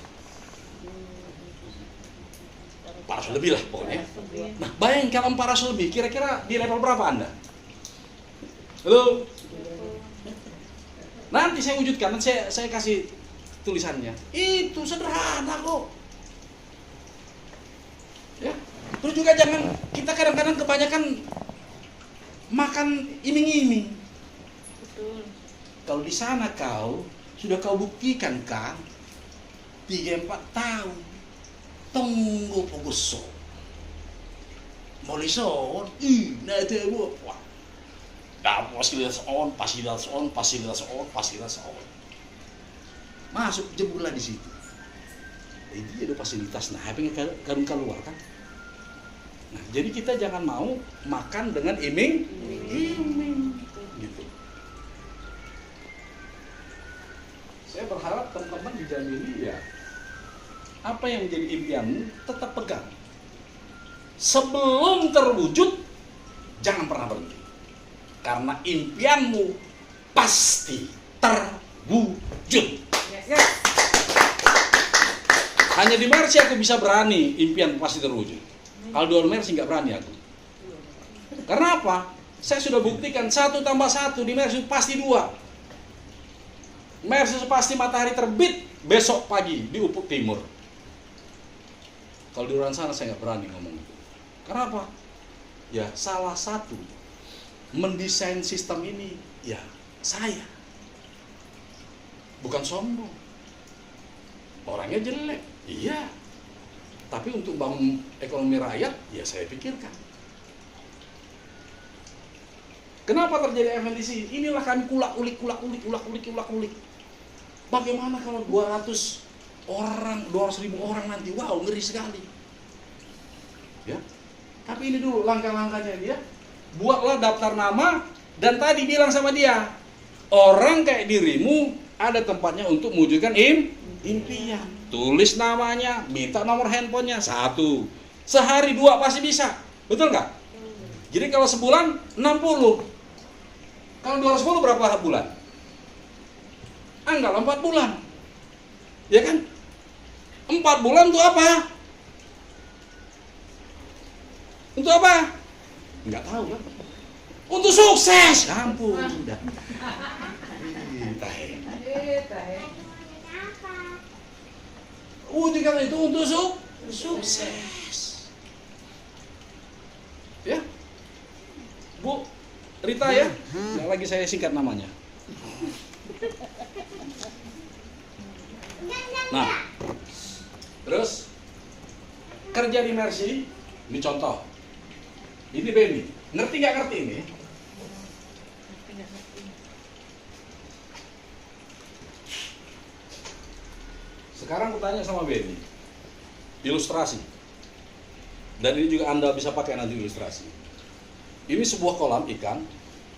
lebih lah pokoknya. Nah, bayangin kalau 400 lebih, kira-kira di level berapa Anda? Halo? Nanti saya wujudkan, nanti saya kasih tulisannya. Itu sederhana kok. Ya. Terus juga jangan, kita kadang-kadang kebanyakan makan iming-iming. Betul. Kalau di sana sudah kau buktikan kan 3-4 tahun tunggu pogoso molison nah itu wah fasilitas on masuk jeburlah di situ. Ini ada fasilitas, nah pengen keluar kan. Nah, jadi kita jangan mau makan dengan iming gitu. Saya berharap teman-teman di jam ini ya, apa yang menjadi impianmu tetap pegang. Sebelum terwujud, jangan pernah berhenti. Karena impianmu pasti terwujud. Yes. Hanya di Mercy aku bisa berani impian pasti terwujud. Kalau di luar Mercy nggak berani aku. Karena apa? Saya sudah buktikan 1 tambah 1 di Mercy pasti 2. Mercy pasti matahari terbit besok pagi di ufuk timur. Kalau di luar sana saya nggak berani ngomong itu. Karena apa? Ya salah satu mendesain sistem ini ya saya. Bukan sombong. Orangnya jelek, iya. Tapi untuk bangun ekonomi rakyat, ya saya pikirkan. Kenapa terjadi FNTC? Inilah kami ulak-ulik. Bagaimana kalau 200.000 orang nanti? Wow, ngeri sekali. Ya. Tapi ini dulu langkah-langkahnya dia. Buatlah daftar nama dan tadi bilang sama dia, orang kayak dirimu ada tempatnya untuk mewujudkan impian. Tulis namanya, minta nomor handphonenya 1. Sehari 2 pasti bisa. Betul nggak? Jadi kalau sebulan 60. Kalau 210 berapa bulan? Anggaplah 4 bulan. Ya kan? 4 bulan untuk apa? Untuk apa? Enggak tahu kan? Untuk sukses. Ampun, udah. Wujudkan itu untuk sukses. Ya. Bu Rita ya. Nggak lagi saya singkat namanya. Nah, terus kerja di Mercy, ini contoh. Ini Benny, ngerti nggak ngerti ini? Sekarang aku tanya sama Benny, ilustrasi. Dan ini juga Anda bisa pakai nanti ilustrasi. Ini sebuah kolam ikan,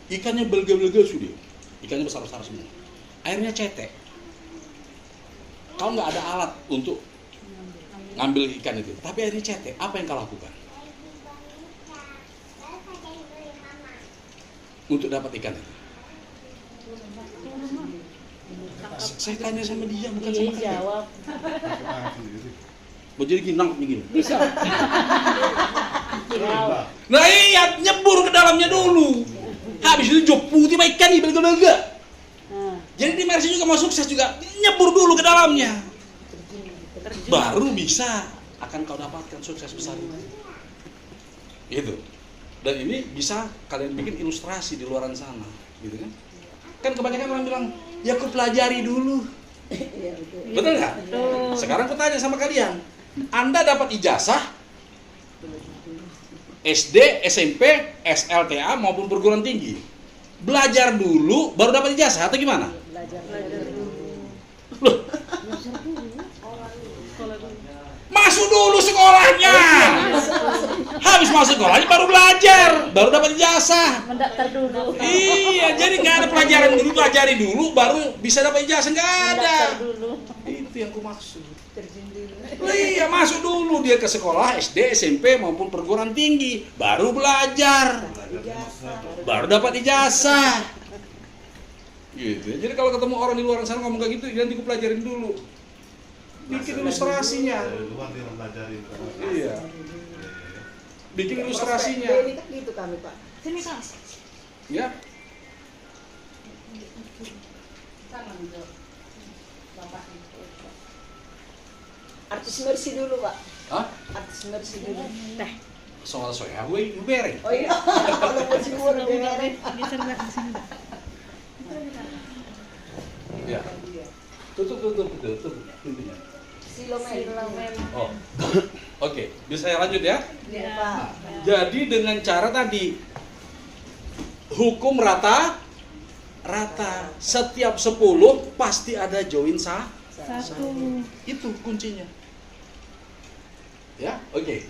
ikannya belga-belga sudah, ikannya besar-besar semua. Airnya cetek. Kau nggak ada alat untuk ngambil ikan itu, tapi airnya cetek. Apa yang kau lakukan untuk dapat ikan itu? Saya tanya sama dia, bukan sama kamu. Jawab. Mau jadi gini, nangkep gini. Bisa. Nah iya, nyebur ke dalamnya dulu. Habis itu jok putih ikan nih, belga-belga. Jadi di Mercy juga mau sukses juga, nyebur dulu ke dalamnya. Baru bisa akan kau dapatkan sukses besar itu. Gitu. Dan ini bisa kalian bikin ilustrasi di luaran sana, gitu kan? Kan kebanyakan orang bilang, ya aku pelajari dulu. Iya, betul. Betul nggak? Sekarang aku tanya sama kalian, Anda dapat ijazah SD, SMP, SLTA maupun perguruan tinggi. Belajar dulu baru dapat ijazah atau gimana? Belajar dulu. Loh, Belajar dulu. Sekolah dulu. masuk dulu sekolahnya. Habis masuk sekolahnya baru belajar, baru dapat ijazah. Mendaftar dulu. Iya, jadi nggak ada pelajaran dulu, pelajari dulu baru bisa dapat ijazah, nggak ada. Mendaftar dulu. Itu yang aku maksud. Terjun dulu. Oh iya, masuk dulu dia ke sekolah SD, SMP maupun perguruan tinggi, baru belajar, Ijazah. baru dapat ijazah. Gitu. Jadi kalau ketemu orang di luar sana ngomong kayak gitu, nanti aku pelajarin dulu. Bikin ilustrasinya. Dari luar dia mempelajari. Iya. Bikin ilustrasinya. Ini kan gitu kami, Pak. Sini Kak. Ya. Artis Mercy dulu, Pak. Hah? Artis Mercy dulu. Teh. Soal soya gue bereng. Oh iya, kalau Mercy gue udah dengerin. Geser Mbak ke sini. Ya. Tutup pintunya. Silomen. Oh. Oke, bisa saya lanjut ya? Iya, Pak. Jadi dengan cara tadi hukum rata. Setiap 10 pasti ada join Satu. Itu kuncinya. Ya, oke.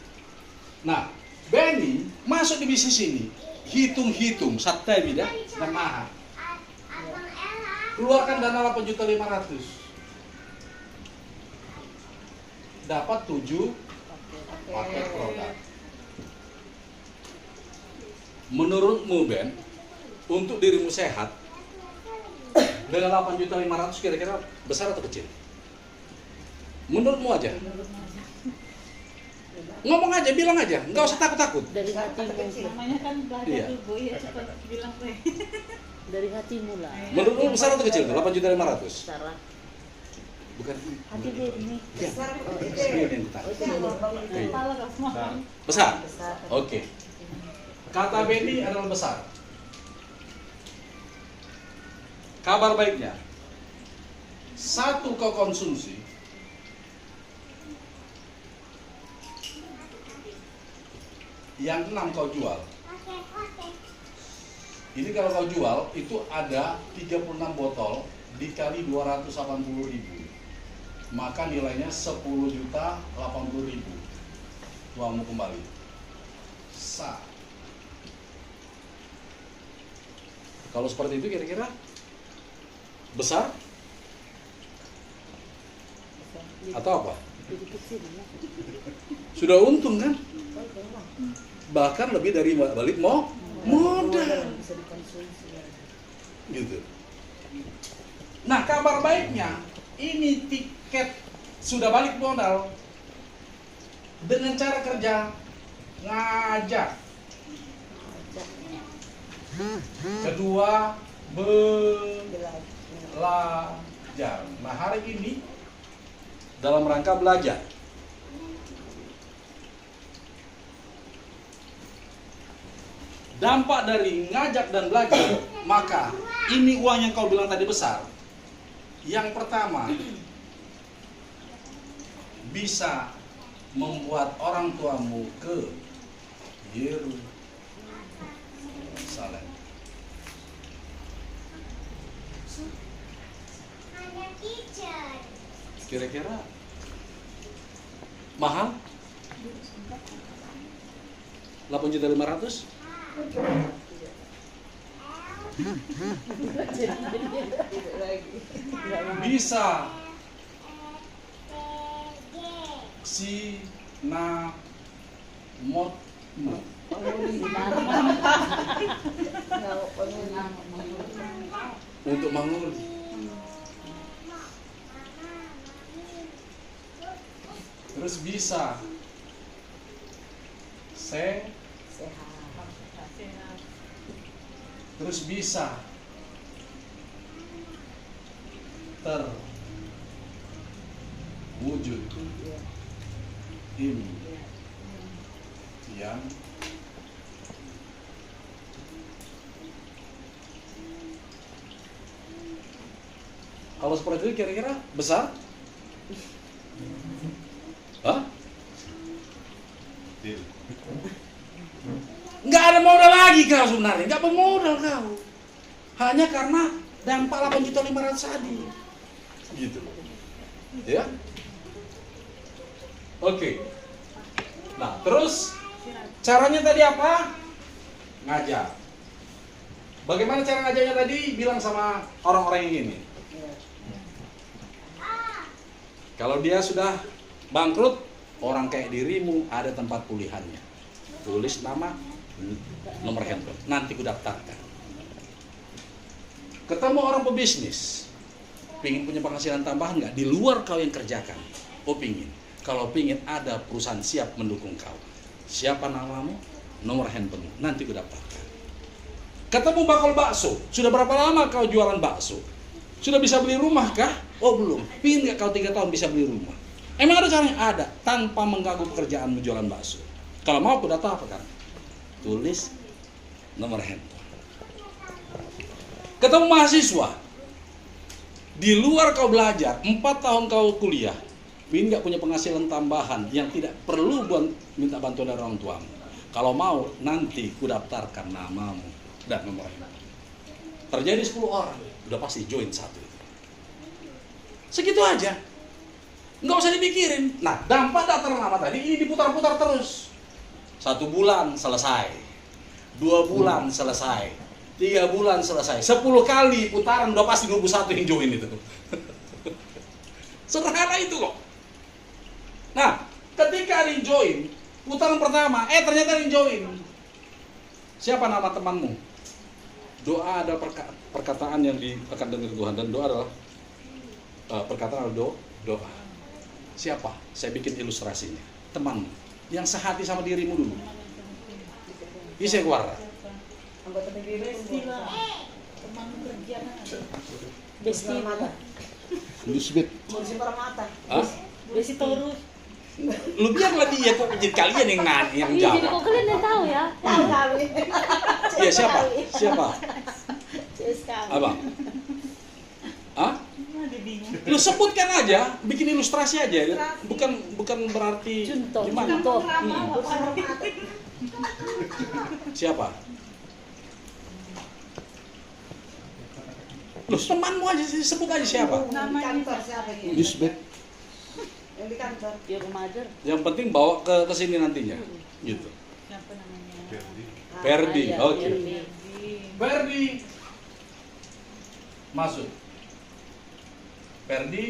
Nah, Benny masuk di bisnis ini, hitung-hitung, satya bida dan mahal. Keluarkan dana 8.500.000. Dapat 7 paket produk. Menurutmu Ben, untuk dirimu sehat dengan 8.500.000 kira-kira besar atau kecil? Menurutmu aja. Ngomong aja, bilang aja, nggak usah takut-takut. Dari hatimu. Namanya kan belajar Iya. dulu ya cepat bilang deh. Dari hatimu lah. Menurutmu besar atau kecil? 8.500.000. Salah. Bukan. Hati deh ini. Ya. Besar kok Ini itu. yang ditanya. Oh, itu yang ngomong. Oke. Kepala gak semua. Besar. Besar. Oke. Kata Benny adalah besar. Kabar baiknya, satu kau konsumsi, yang 6 kau jual. Ini kalau kau jual itu ada 36 botol dikali 280.000, maka nilainya 10.080.000. Uangmu kembali. Sah. Kalau seperti itu kira-kira besar atau apa? Jadi kecil ya. Sudah untung kan? Bahkan lebih dari balik modal. Bisa dikonsumsi. Gitu. Nah, kabar baiknya ini tiket sudah balik modal dengan cara kerja ngajak. Kedua, belajar. Nah, hari ini dalam rangka belajar. Dampak dari ngajak dan belajar, maka ini uang yang kau bilang tadi besar. Yang pertama, bisa membuat orang tuamu ke Yerusalem. Kira-kira mahal? 8.500.000? Bisa si na motmu untuk manguli. Terus bisa terus bisa terwujud impian Kalau seperti itu kira-kira besar? Hah? Deal. Nggak ada modal lagi kau sebenarnya, nggak bermodal kau. Hanya karena dampak 8.500.000 tadi. Gitu. Ya? Oke. Nah, terus caranya tadi apa? Ngajar. Bagaimana cara ngajarnya tadi? Bilang sama orang-orang yang ini. Kalau dia sudah bangkrut, orang kayak dirimu ada tempat pulihannya. Tulis nama, nomor handphone. Nanti ku daftarkan. Ketemu orang pebisnis, pingin punya penghasilan tambahan nggak? Di luar kau yang kerjakan. Oh pingin. Kalau pingin ada perusahaan siap mendukung kau. Siapa namamu? Nomor handphone. Nanti ku daftarkan. Ketemu bakal bakso. Sudah berapa lama kau jualan bakso? Sudah bisa beli rumah kah? Oh belum. Pingin nggak kau 3 tahun bisa beli rumah? Emang ada caranya? Ada. Tanpa mengganggu pekerjaanmu jualan bakso. Kalau mau aku daftarkan. Tulis nomor handphone. Ketemu mahasiswa. Di luar kau belajar, 4 tahun kau kuliah. Pingin nggak punya penghasilan tambahan yang tidak perlu minta bantuan dari orang tuamu. Kalau mau, nanti ku daftarkan namamu dan nomor handphone. Terjadi 10 orang, udah pasti join satu itu. Segitu aja. Nggak usah dipikirin. Nah, dampak daftar nama tadi ini diputar-putar terus. 1 bulan selesai. 2 bulan selesai. 3 bulan selesai. 10 kali putaran udah pasti 21 yang join itu. Sederhana itu kok. Nah, ketika ada yang join, putaran pertama, ternyata ada yang join. Siapa nama temanmu? Doa ada perkataan yang akan dengar Tuhan, dan doa adalah perkataan adalah doa. Siapa? Saya bikin ilustrasinya. Temanmu yang sehati sama dirimu dulu. Bisa keluar. Anggota PBB Besti lah. Teman kerja kan ada. Besti mata. Lusbet. Kursi mata. Hah? Besti Taurus. Lu biarlah dia kok jadi kalian yang Iya, jadi jawab. kok kalian yang tahu ya? Tahu kali. Iya siapa? Siapa? Sekali. Abang. Hah? Ada bingung. Lu sebutkan aja, bikin ilustrasi aja. Bukan berarti Contoh, gimana? contoh. Kursi mata. Siapa? Lu temanmu aja sih, sebut aja siapa? Di kantor siapa ini? Lusbet. Yang di kantor. Dia remaja. Yang penting bawa ke sini nantinya. Gitu. Siapa namanya? Ferdi. Ferdi, iya, oke. Ferdi. Ferdi masuk. Ferdi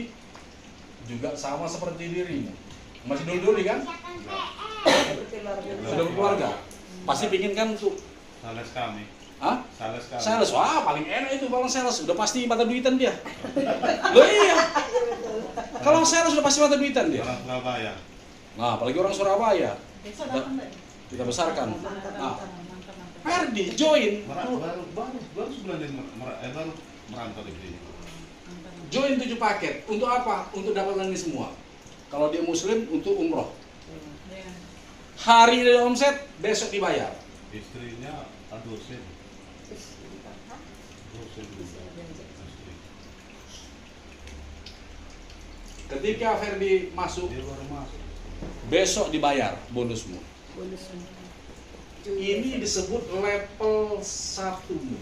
juga sama seperti dirimu. Masih dulu kan? Sudah berkeluarga. Pasti pingin kan untuk Sales kami. Hah? Sales kami. Sales, wah paling enak itu kalau sales. Udah pasti mata duitan dia. Loh iya. Kalau sales udah pasti mata duitan dia. Orang Surabaya. Nah, apalagi orang Surabaya. Besok datang nggak? Kita besarkan. Nah, Mantap. Ferdi join. Baru sebulan ini baru merantau di sini. Join 7 paket. Untuk apa? Untuk dapat ini semua. Kalau dia muslim, untuk umroh. Ya. Hari dari omset, besok dibayar. Istrinya dosen. Dosen juga. Istri. Ketika Ferdi masuk, Dia baru masuk. besok dibayar bonusmu. Bonus. Ini disebut level 1-mu.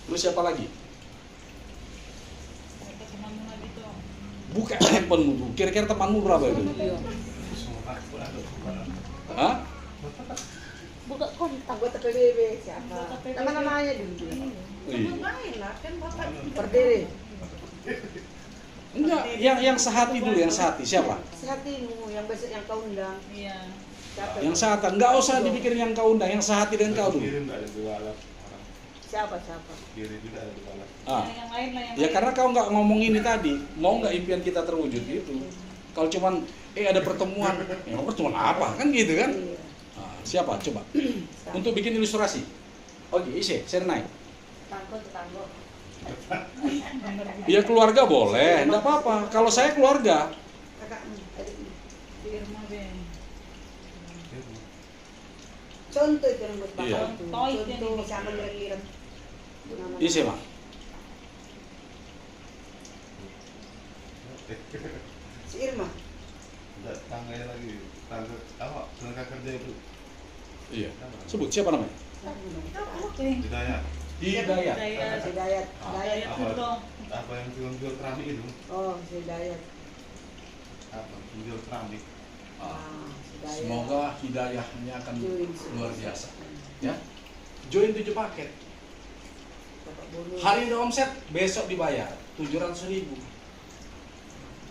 Terus siapa lagi? Mereka temanmu lagi tuh. Buka handphonemu tuh. Kira-kira temanmu berapa itu? Iya. Semua aku ada. Hah? Buka kontak. Anggota PBB siapa? Anggota PBB. Nama-namanya dulu. Iya. Main lah kan bapak berdiri. Enggak, yang sehati dulu, yang sehati. Siapa? Sehatimu yang besok yang kau undang. Iya. Siapa? Yang sehati. Enggak usah dipikirin yang kau undang, yang sehati dengan kau dulu. Kirim ada dibalas orang. Siapa? Kirim juga ada dibalas. Ah. Yang lain lah yang Ya lain. karena kau nggak ngomong ini tadi, mau nggak impian kita terwujud gitu. Kalau cuman ada pertemuan, ya pertemuan apa kan gitu kan? Iya. Ah, siapa? Coba. Untuk bikin ilustrasi. Oke, isi, saya naik. Tanggo tetanggo. Ya keluarga boleh, enggak apa-apa. Kalau saya keluarga, Kakakmu, adikmu. Irma Ben. Contoh itu yang buat Iya. bapak. Contoh itu yang Contoh dibikin. siapa kira-kira. isi mak. Si Irma. Enggak, tangganya lagi. Tangga apa? Tenaga kerja itu. Iya. Sebut siapa namanya? Hidayat. Hidayat. Si Dayat. Ah. Dayat. Apa yang jual keramik itu? Oh, si Dayat. Apa? Jual keramik. Ah. Si Dayat. Semoga hidayahnya akan Join. luar biasa. Ya. Join 7 paket. Dapat bonus. Hari ini omset, besok dibayar 700.000.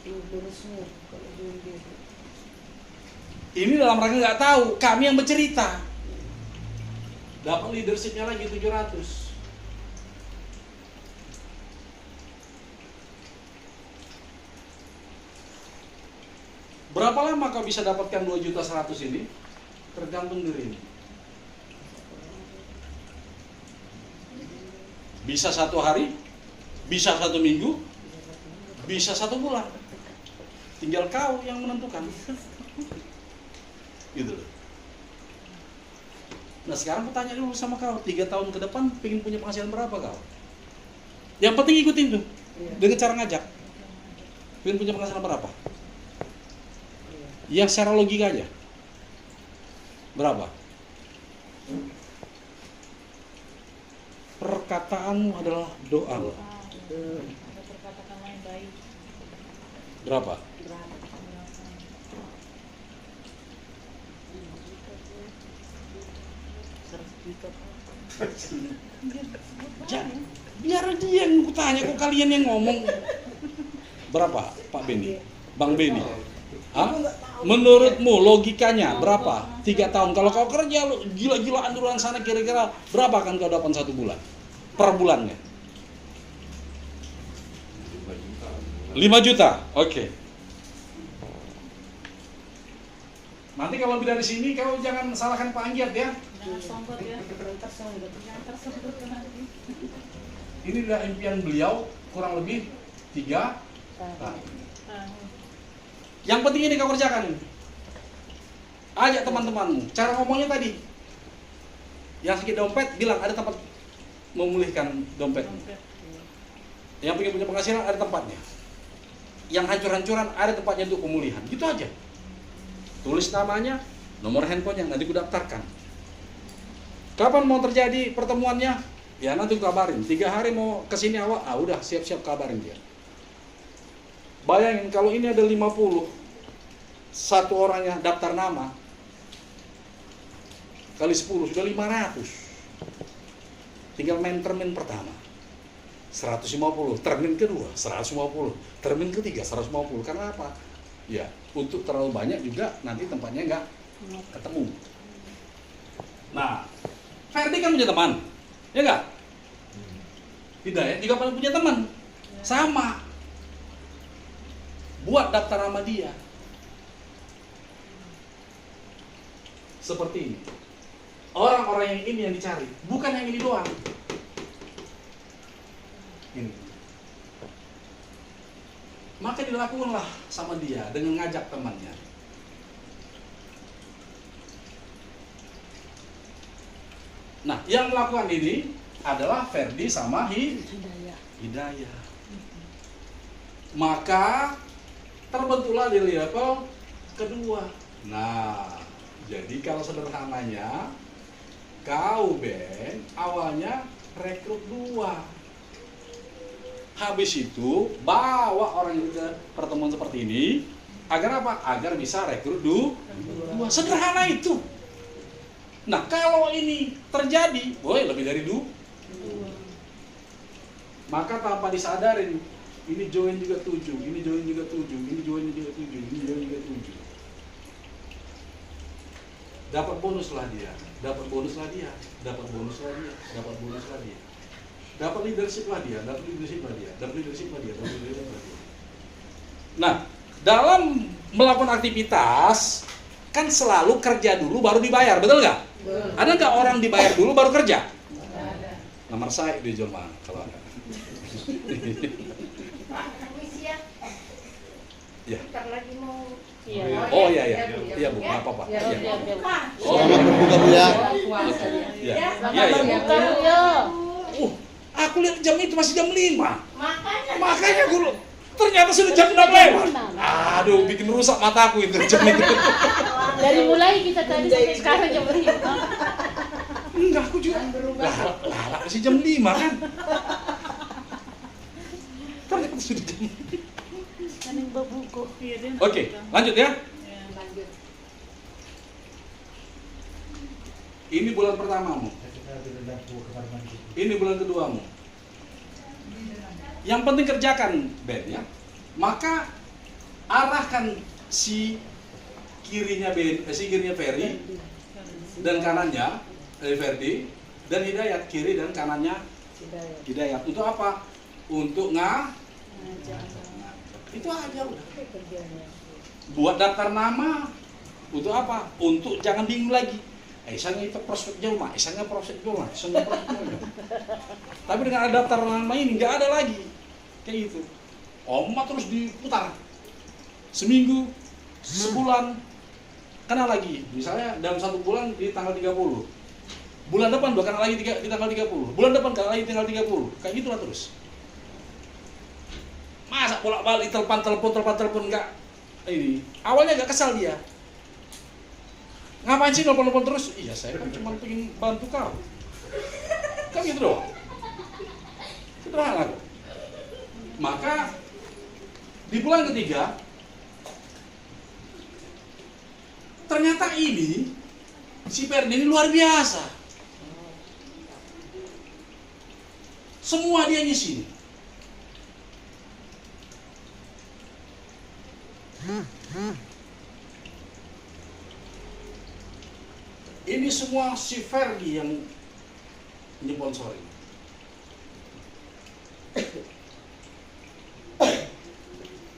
Ini bonusnya kalau join dia. Ini dalam rangka nggak tahu, kami yang bercerita. Dapat leadershipnya lagi 700. Berapa lama kau bisa dapatkan 2.100.000 ini? Tergantung dirimu. Bisa 1 hari, bisa 1 minggu, bisa 1 bulan. Tinggal kau yang menentukan. Gitu loh. Nah sekarang aku tanya dulu sama kau, 3 tahun ke depan pengen punya penghasilan berapa kau? Yang penting ikutin tuh, Iya. dengan cara ngajak. Pengen punya penghasilan berapa? Yang secara logika aja. Berapa? Perkataanmu adalah doa. Ada perkataan yang baik. Berapa? Berapa? Biar dia yang kutanya, kok kalian yang ngomong. Berapa Pak Beni? Bang Beni? Hah? Menurutmu logikanya berapa? 3 tahun. Kalau kau kerja lu gila-gilaan duluan sana, kira-kira berapa akan kau dapat 1 bulan? Per bulannya? 5 juta. Oke. Nanti kalau lebih dari sini kau jangan salahkan Pak Anggiat ya. Jangan sombong ya. Berantas sama Jangan tersebut nanti. Ini adalah impian beliau kurang lebih 3 tahun. Yang penting ini kau kerjakan ini. Ajak teman-temanmu. Cara ngomongnya tadi. Yang sakit dompet bilang ada tempat memulihkan dompet. Yang pengen punya penghasilan ada tempatnya. Yang hancur-hancuran ada tempatnya untuk pemulihan. Gitu aja. Tulis namanya, nomor handphonenya, nanti ku daftarkan. Kapan mau terjadi pertemuannya? Ya nanti ku kabarin. 3 hari mau kesini awak, udah siap-siap kabarin dia. Bayangin kalau ini ada 50, satu orangnya daftar nama, kali 10 sudah 500. Tinggal main termin pertama 150, termin kedua 150, termin ketiga 150. Karena apa? Ya, untuk terlalu banyak juga nanti tempatnya nggak ketemu. Nah, Ferdi kan punya teman, ya nggak? Hidayat juga punya teman, sama. Buat daftar nama dia. Seperti ini. Orang-orang yang ini yang dicari, bukan yang ini doang. Ini. Maka dilakukanlah sama dia dengan ngajak temannya. Nah, yang melakukan ini adalah Ferdi sama Hidayah. Maka terbentuklah di level kedua. Nah, jadi kalau sederhananya, kau Ben awalnya rekrut 2. Habis itu bawa orang itu ke pertemuan seperti ini. Agar apa? Agar bisa rekrut 2. Sederhana itu. Nah, kalau ini terjadi, lebih dari 2. Maka tanpa disadarin, ini join juga 7, ini join juga 7, ini join juga 7, ini join juga 7. Dapat bonus lah dia, dapat bonus lah dia, dapat bonus lah dia, dapat bonus lah dia. Dapat leadership lah dia, dapat leadership lah dia, dapat leadership lah dia, dapat leadership lah dia. Nah, dalam melakukan aktivitas, kan selalu kerja dulu baru dibayar, betul nggak? Ada nggak orang dibayar dulu baru kerja? Ada. Nomor saya di Jerman kalau ada. Permisi ya. Ya. Ntar lagi mau. Iya. Oh iya iya, iya Bu, nggak apa-apa. Ya, Iya. ya, ya. Oh, Selamat berbuka Bu ya. Puasa ya. iya. Selamat Iya, iya. berbuka Bu ya. Aku lihat jam itu masih jam 5. Makanya. Makanya aku Ternyata sudah jam 6 lewat. Aduh, bikin rusak mataku itu jam itu. Dari mulai kita tadi sampai sekarang jam 5. Enggak, aku juga. Lah, masih jam 5 kan? Ternyata sudah jam. Kan yang babuko. Iya, dia nak Oke, pegang. lanjut ya. Ya. Lanjut. Ini bulan pertamamu. Ini bulan keduamu. Yang penting kerjakan, Ben ya. Maka arahkan si kirinya Ferry dan kanannya Ferdi dan Hidayat, kiri dan kanannya Hidayat. Hidayat. Untuk apa? Untuk Ngajak. itu aja udah. Kerjanya. Buat daftar nama. Untuk apa? Untuk jangan bingung lagi. Isanya itu prospek jauh mah, isanya prospek jauh mah, isanya prospek jauh. Tapi dengan ada daftar nama ini nggak ada lagi kayak gitu. Omat terus diputar seminggu, sebulan, kena lagi. Misalnya dalam 1 bulan di tanggal 30, bulan depan dua kena lagi di tanggal 30, bulan depan kena lagi tanggal 30, kayak gitulah terus. Masa bolak-balik telepon nggak ini. Awalnya nggak kesal dia. Ngapain sih nelpon terus? Iya, saya kan cuma pengen bantu kau. Kan gitu doang. Sederhana kok. Maka di bulan ketiga ternyata ini si Ferdi ini luar biasa. Semua dia ngisi. Ini semua si Ferdi yang nyponsori.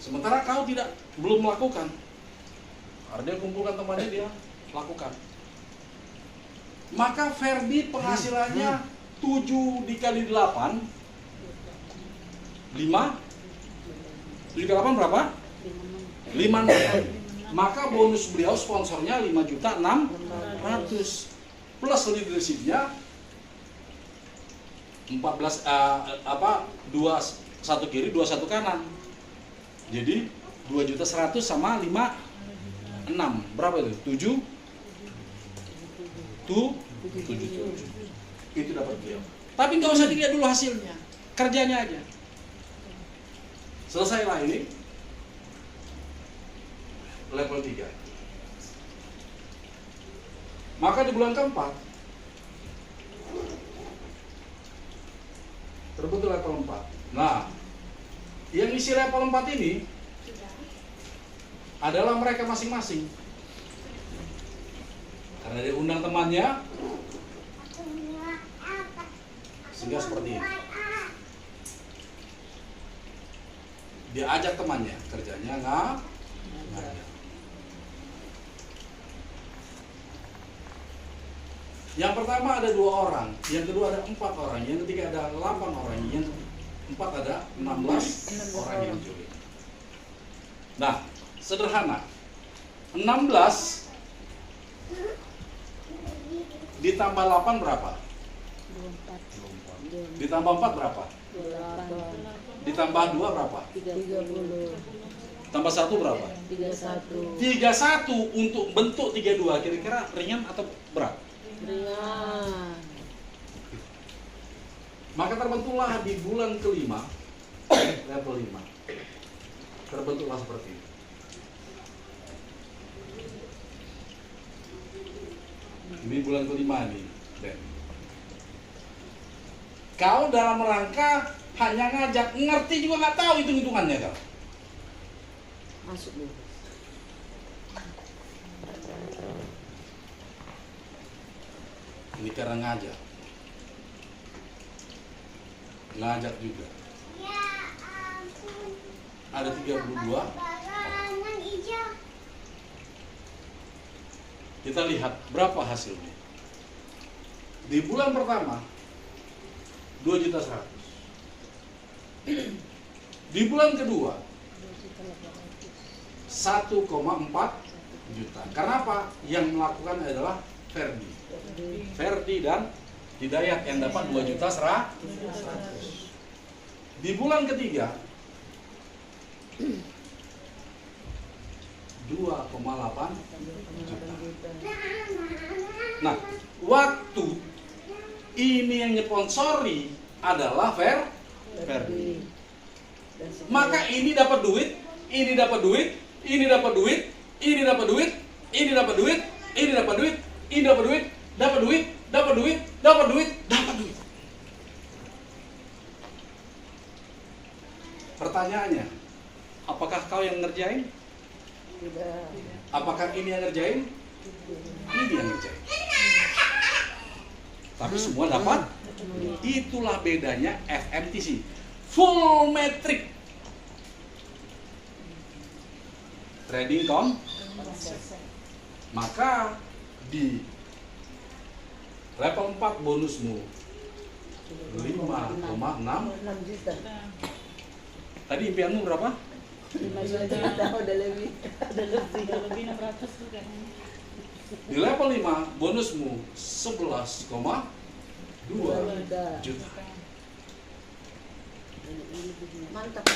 Sementara kau belum melakukan. Karena dia kumpulkan temannya, dia lakukan. Maka Ferdi penghasilannya 7 dikali 8 5. 7 kali 8 berapa? 5. Maka bonus beliau sponsornya 5.600.000 plus leadershipnya 14 2 1 kiri 2 1 kanan. Jadi 2.100.000 sama 5 6 berapa itu? 7 itu dapat beliau. Tapi nggak usah dilihat dulu hasilnya, kerjanya aja. Selesailah ini level 3. Maka di bulan keempat terbentuk level 4. Nah, yang isi level 4 ini adalah mereka masing-masing. Karena dia undang temannya, sehingga seperti ini. Dia ajak temannya, kerjanya ngajak. Yang pertama ada 2 orang, yang kedua ada 4 orang, yang ketiga ada 8 orang, yang keempat ada 16 orang yang join. Nah, sederhana. 16 ditambah 8 berapa? 24. Ditambah 4 berapa? 8. Ditambah 2 berapa? 30. Tambah 1 berapa? 31. 31 untuk bentuk 32. Kira-kira ringan atau berat? Ringan. Maka terbentuklah di bulan kelima level 5. Terbentuklah seperti ini. Ini bulan kelima nih, Ben. Kau dalam rangka hanya ngajak, ngerti juga nggak tahu hitung-hitungannya kau. Masuk dulu. Ini karena ngajak. Ngajak juga. Ada 32. Kita lihat berapa hasilnya. Di bulan pertama 2.100.000. Di bulan kedua 1,4 juta. Karena apa? Yang melakukan adalah Ferdi. Ferdi dan Hidayat yang dapat 2.100.000. Di bulan ketiga 2,8 juta. Nah, waktu ini yang nyponsori adalah Verdi. Maka ini dapat duit, ini dapat duit, ini dapat duit, ini dapat duit, ini dapat duit, ini dapat duit, ini dapat duit, dapat duit, dapat duit, dapat duit, dapat duit. Pertanyaannya, apakah kau yang ngerjain? Tidak. Apakah ini yang ngerjain? Ini yang ngerjain. Tapi semua dapat. Itulah bedanya FMTC. Full metric trading maka di level 4 bonusmu 5,6. 6 juta. Tadi impianmu berapa? 5 juta udah lebih. Udah lebih 600 tuh kan. Di level 5 bonusmu 11,2 juta. Mantap.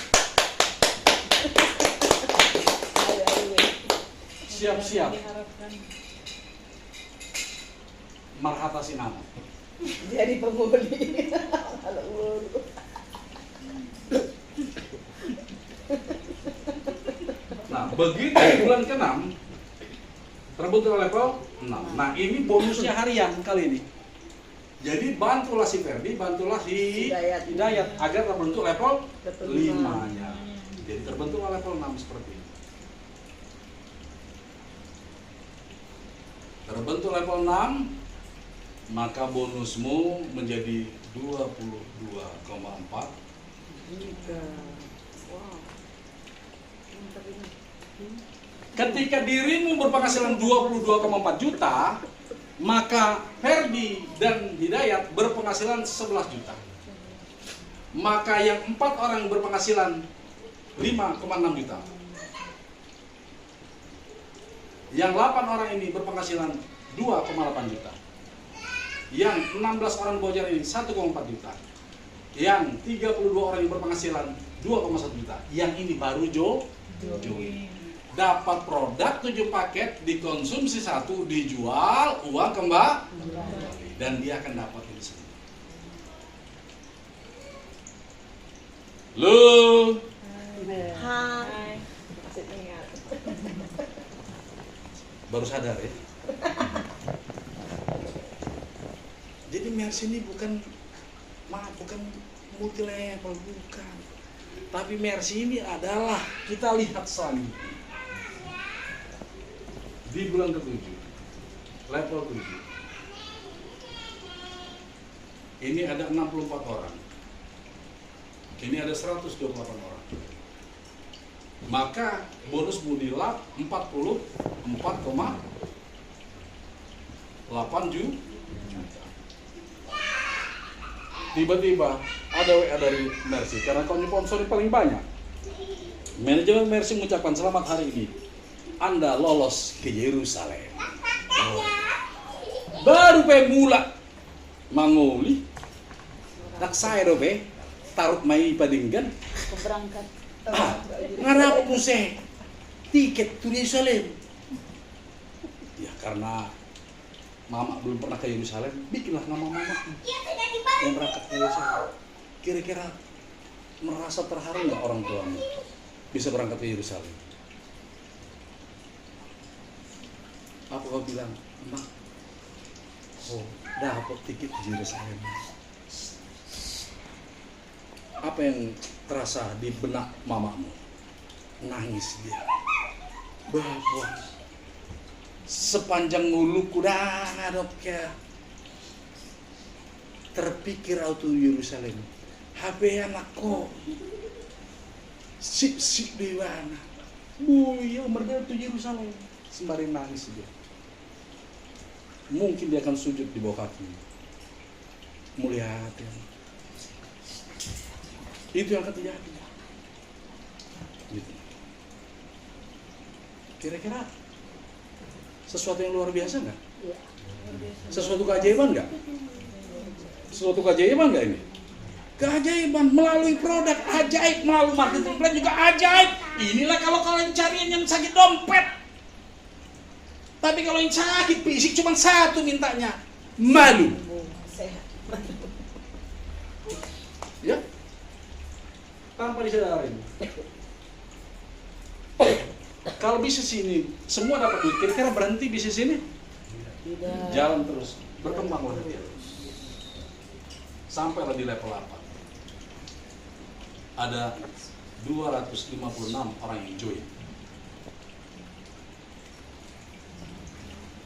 Siap-siap Diharapkan. Marhata Sinama. Jadi penghuni. Kalau guru. Nah, begitu bulan ke-6 terbentuk level 6. Nah, ini bonusnya harian kali ini. Jadi bantulah si Verdi, bantulah si Hidayat agar terbentuk level 5-nya. Jadi terbentuklah level 6 seperti ini. Terbentuk level 6, maka bonusmu menjadi 22,4 Juta. Wow. Mantap ini. Ketika dirimu berpenghasilan 22,4 juta, maka Verdi dan Hidayat berpenghasilan 11 juta. Maka yang 4 orang berpenghasilan 5,6 juta. Yang 8 orang ini berpenghasilan 2,8 juta. Yang 16 orang bojar ini 1,4 juta. Yang 32 orang yang berpenghasilan 2,1 juta. Yang ini baru join. Dapat produk 7 paket, dikonsumsi 1, dijual, uang kembali, dan dia akan dapat ini semua. Lu Hai. baru sadar ya? Jadi Mercy ini bukan multi level, bukan. Tapi Mercy ini adalah, kita lihat selanjutnya. Di bulan ke-7, level 7, ini ada 64 orang, ini ada 128 orang, maka bonus Budilab 44,8 juta. Tiba-tiba ada WA dari Mercy, karena kau sponsor paling banyak. Manajemen Mercy mengucapkan selamat hari ini, Anda lolos ke Yerusalem. Oh. Baru mula manguli. Tak saya dobe taruh mai padinggan. Keberangkat. Ngarap puse tiket ke Yerusalem. Ya karena mama belum pernah ke Yerusalem, bikinlah nama mama yang berangkat ke Yerusalem. Kira-kira merasa terharu nggak orang tuamu bisa berangkat ke Yerusalem? Apa kau bilang, Mak, oh dapat tiket di Yerusalem. Apa yang terasa di benak mamamu? Nangis dia. Bahwa sepanjang muluku dah ngadop ke terpikir auto Yerusalem. HP anakku sip di mana? Buya mereka tuh Yerusalem. Sembari nangis dia. Mungkin dia akan sujud di bawah kaki. Melihat ya. Itu yang akan terjadi. Gitu. Kira-kira sesuatu yang luar biasa nggak? Iya. Sesuatu keajaiban nggak? Sesuatu keajaiban nggak ini? Keajaiban melalui produk ajaib, melalui marketing plan juga ajaib. Inilah kalau kalian carian yang sakit dompet. Tapi kalau yang sakit fisik cuma satu mintanya, malu. Sehat. Ya, tanpa disadari. Kalau bisnis ini semua dapat duit, kira-kira berhenti bisnis ini? Tidak. Jalan terus, berkembang dia. Sampailah di level 8. Ada 256 orang yang join.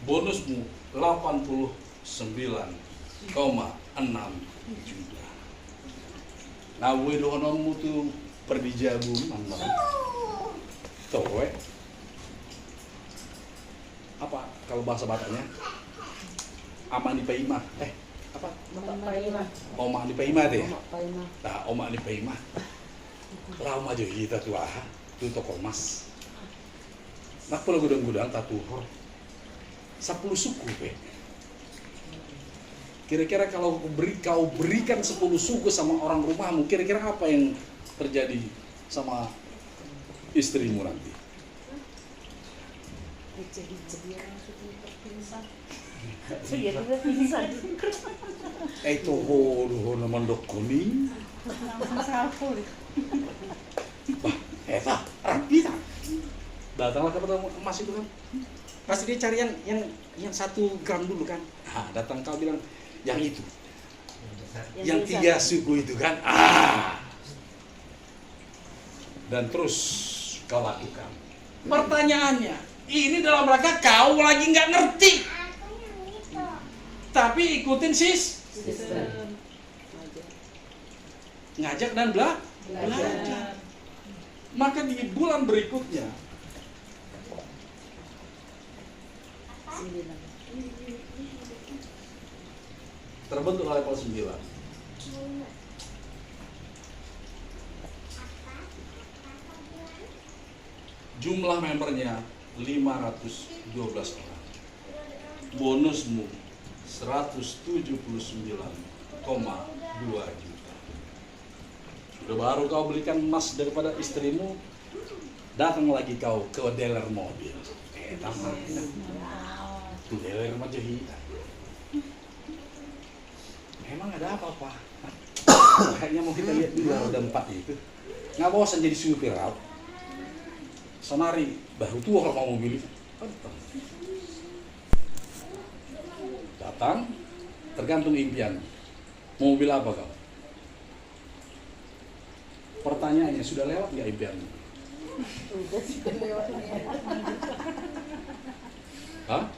Bonusmu 89,6 juta. Nah, wedonomu tuh perdijabu mana? Towe. Apa kalau bahasa Bataknya? Aman di Paimah. Apa? Mak Paimah. Oma di Paimah deh. Mak Paimah. Nah, Oma di Paimah. Lama aja kita tuh tuh toko emas. Nah, kalau gudang-gudang tatuhur 10 suku, Pe. Kira-kira kalau kau berikan 10 suku sama orang rumahmu, kira-kira apa yang terjadi sama istrimu nanti? Dia langsung terpingsan. Iya, dia pingsan. Itu hodoh naman dok kuning. Langsung sapu. Bah, rapi tak? Datanglah kepada emas itu kan. Pasti dia cari yang 1 gram dulu kan. Nah, datang kau bilang yang itu. Yang 3 suku itu kan. Dan terus kau lakukan. Pertanyaannya, ini dalam rangka kau lagi nggak ngerti. Tapi ikutin Sistem. ngajak dan belajar. Maka di bulan berikutnya 9. terbentuk level 9. Jumlah membernya 512 orang. Bonusmu 179,2 juta. Sudah baru kau belikan emas daripada istrimu, datang lagi kau ke dealer mobil. Tamat. Tuh dealer Majahita. Emang ada apa-apa? Kayaknya mau kita lihat dulu roda 4 itu. Nggak bosan jadi supir out. Sonari baru tua kalau mau mobil itu. Datang, tergantung impian. Mau mobil apa kau? Pertanyaannya, sudah lewat nggak impianmu? Udah sudah lewatnya. Hah?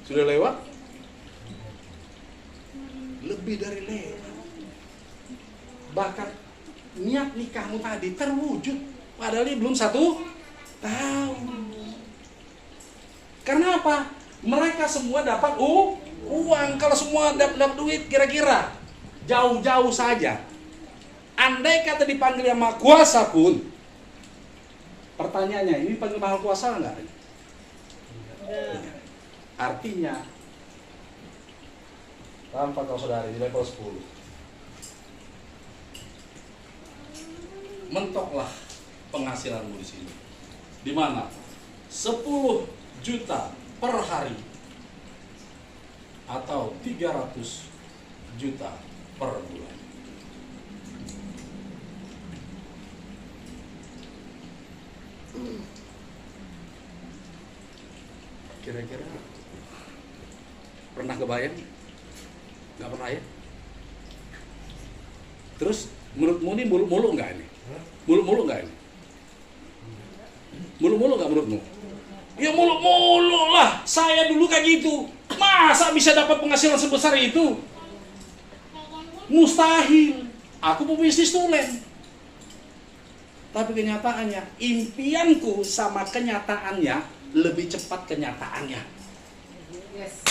Sudah lewat? Lebih dari lewat. Bahkan niat nikahmu tadi terwujud, padahal dia belum 1 tahun. Karena apa? Mereka semua dapat uang. Kalau semua dapat duit, kira-kira jauh-jauh saja. Andai kata dipanggil yang Maha Kuasa pun, pertanyaannya, ini panggil Maha Kuasa enggak? Artinya, tanpa kau sadari di level 10, mentoklah penghasilanmu di sini. Di mana 10 juta per hari atau 300 juta per bulan. Kira-kira pernah kebayang? Nggak pernah ya? Terus menurutmu ini mulu-mulu nggak ini? Mulu-mulu nggak ini? Mulu-mulu nggak menurutmu? Ya mulu-mulu lah, saya dulu kayak gitu. Masa bisa dapat penghasilan sebesar itu? Mustahil. Aku pebisnis tulen. Tapi kenyataannya, impianku sama kenyataannya lebih cepat kenyataannya. Yes.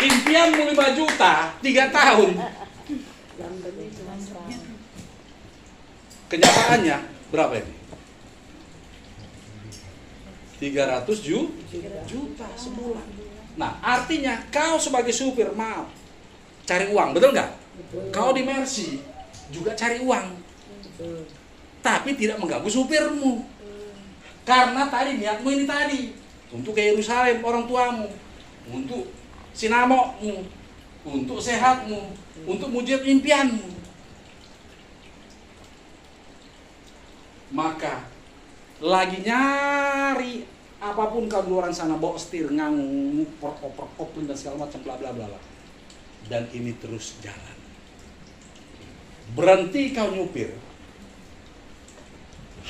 Impianmu 5 juta, 3 tahun. Kenyataannya berapa ini? 300 juta sebulan. Nah, artinya kau sebagai supir, maaf, cari uang, betul nggak? Betul. Kau di Mercy juga cari uang, Betul. tapi tidak mengganggu supirmu. Karena tadi niatmu ini tadi untuk ke Yerusalem orang tuamu, untuk sinamokmu, untuk sehatmu, untuk mujib impianmu. Maka lagi nyari apapun kau di luar sana, bawa setir, ngangung, perkop dan segala macam bla bla bla bla. Dan ini terus jalan. Berhenti kau nyupir,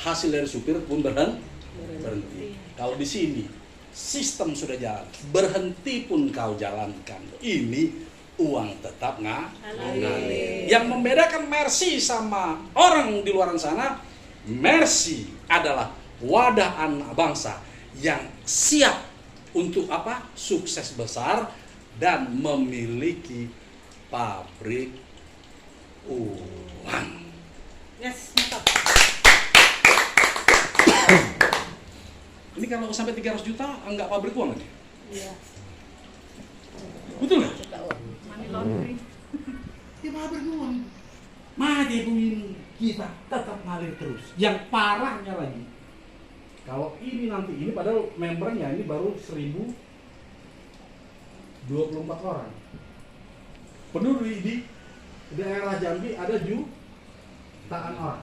hasil dari supir pun berhenti. Kalau di sini sistem sudah jalan, berhenti pun kau jalankan, ini uang tetap ngalir. Yang membedakan Mercy sama orang di luar sana, Mercy adalah wadah anak bangsa yang siap untuk apa? Sukses besar dan memiliki pabrik uang. Yes, mantap. Ini kalau sampai 300 juta enggak pabrik uang ini. Iya. Betul nggak? Money laundering. Dia pabrik uang. Mati ini kita tetap ngalir terus. Yang parahnya lagi, kalau ini nanti ini padahal membernya ini baru 1024 orang. Penduduk di daerah Jambi ada jutaan orang.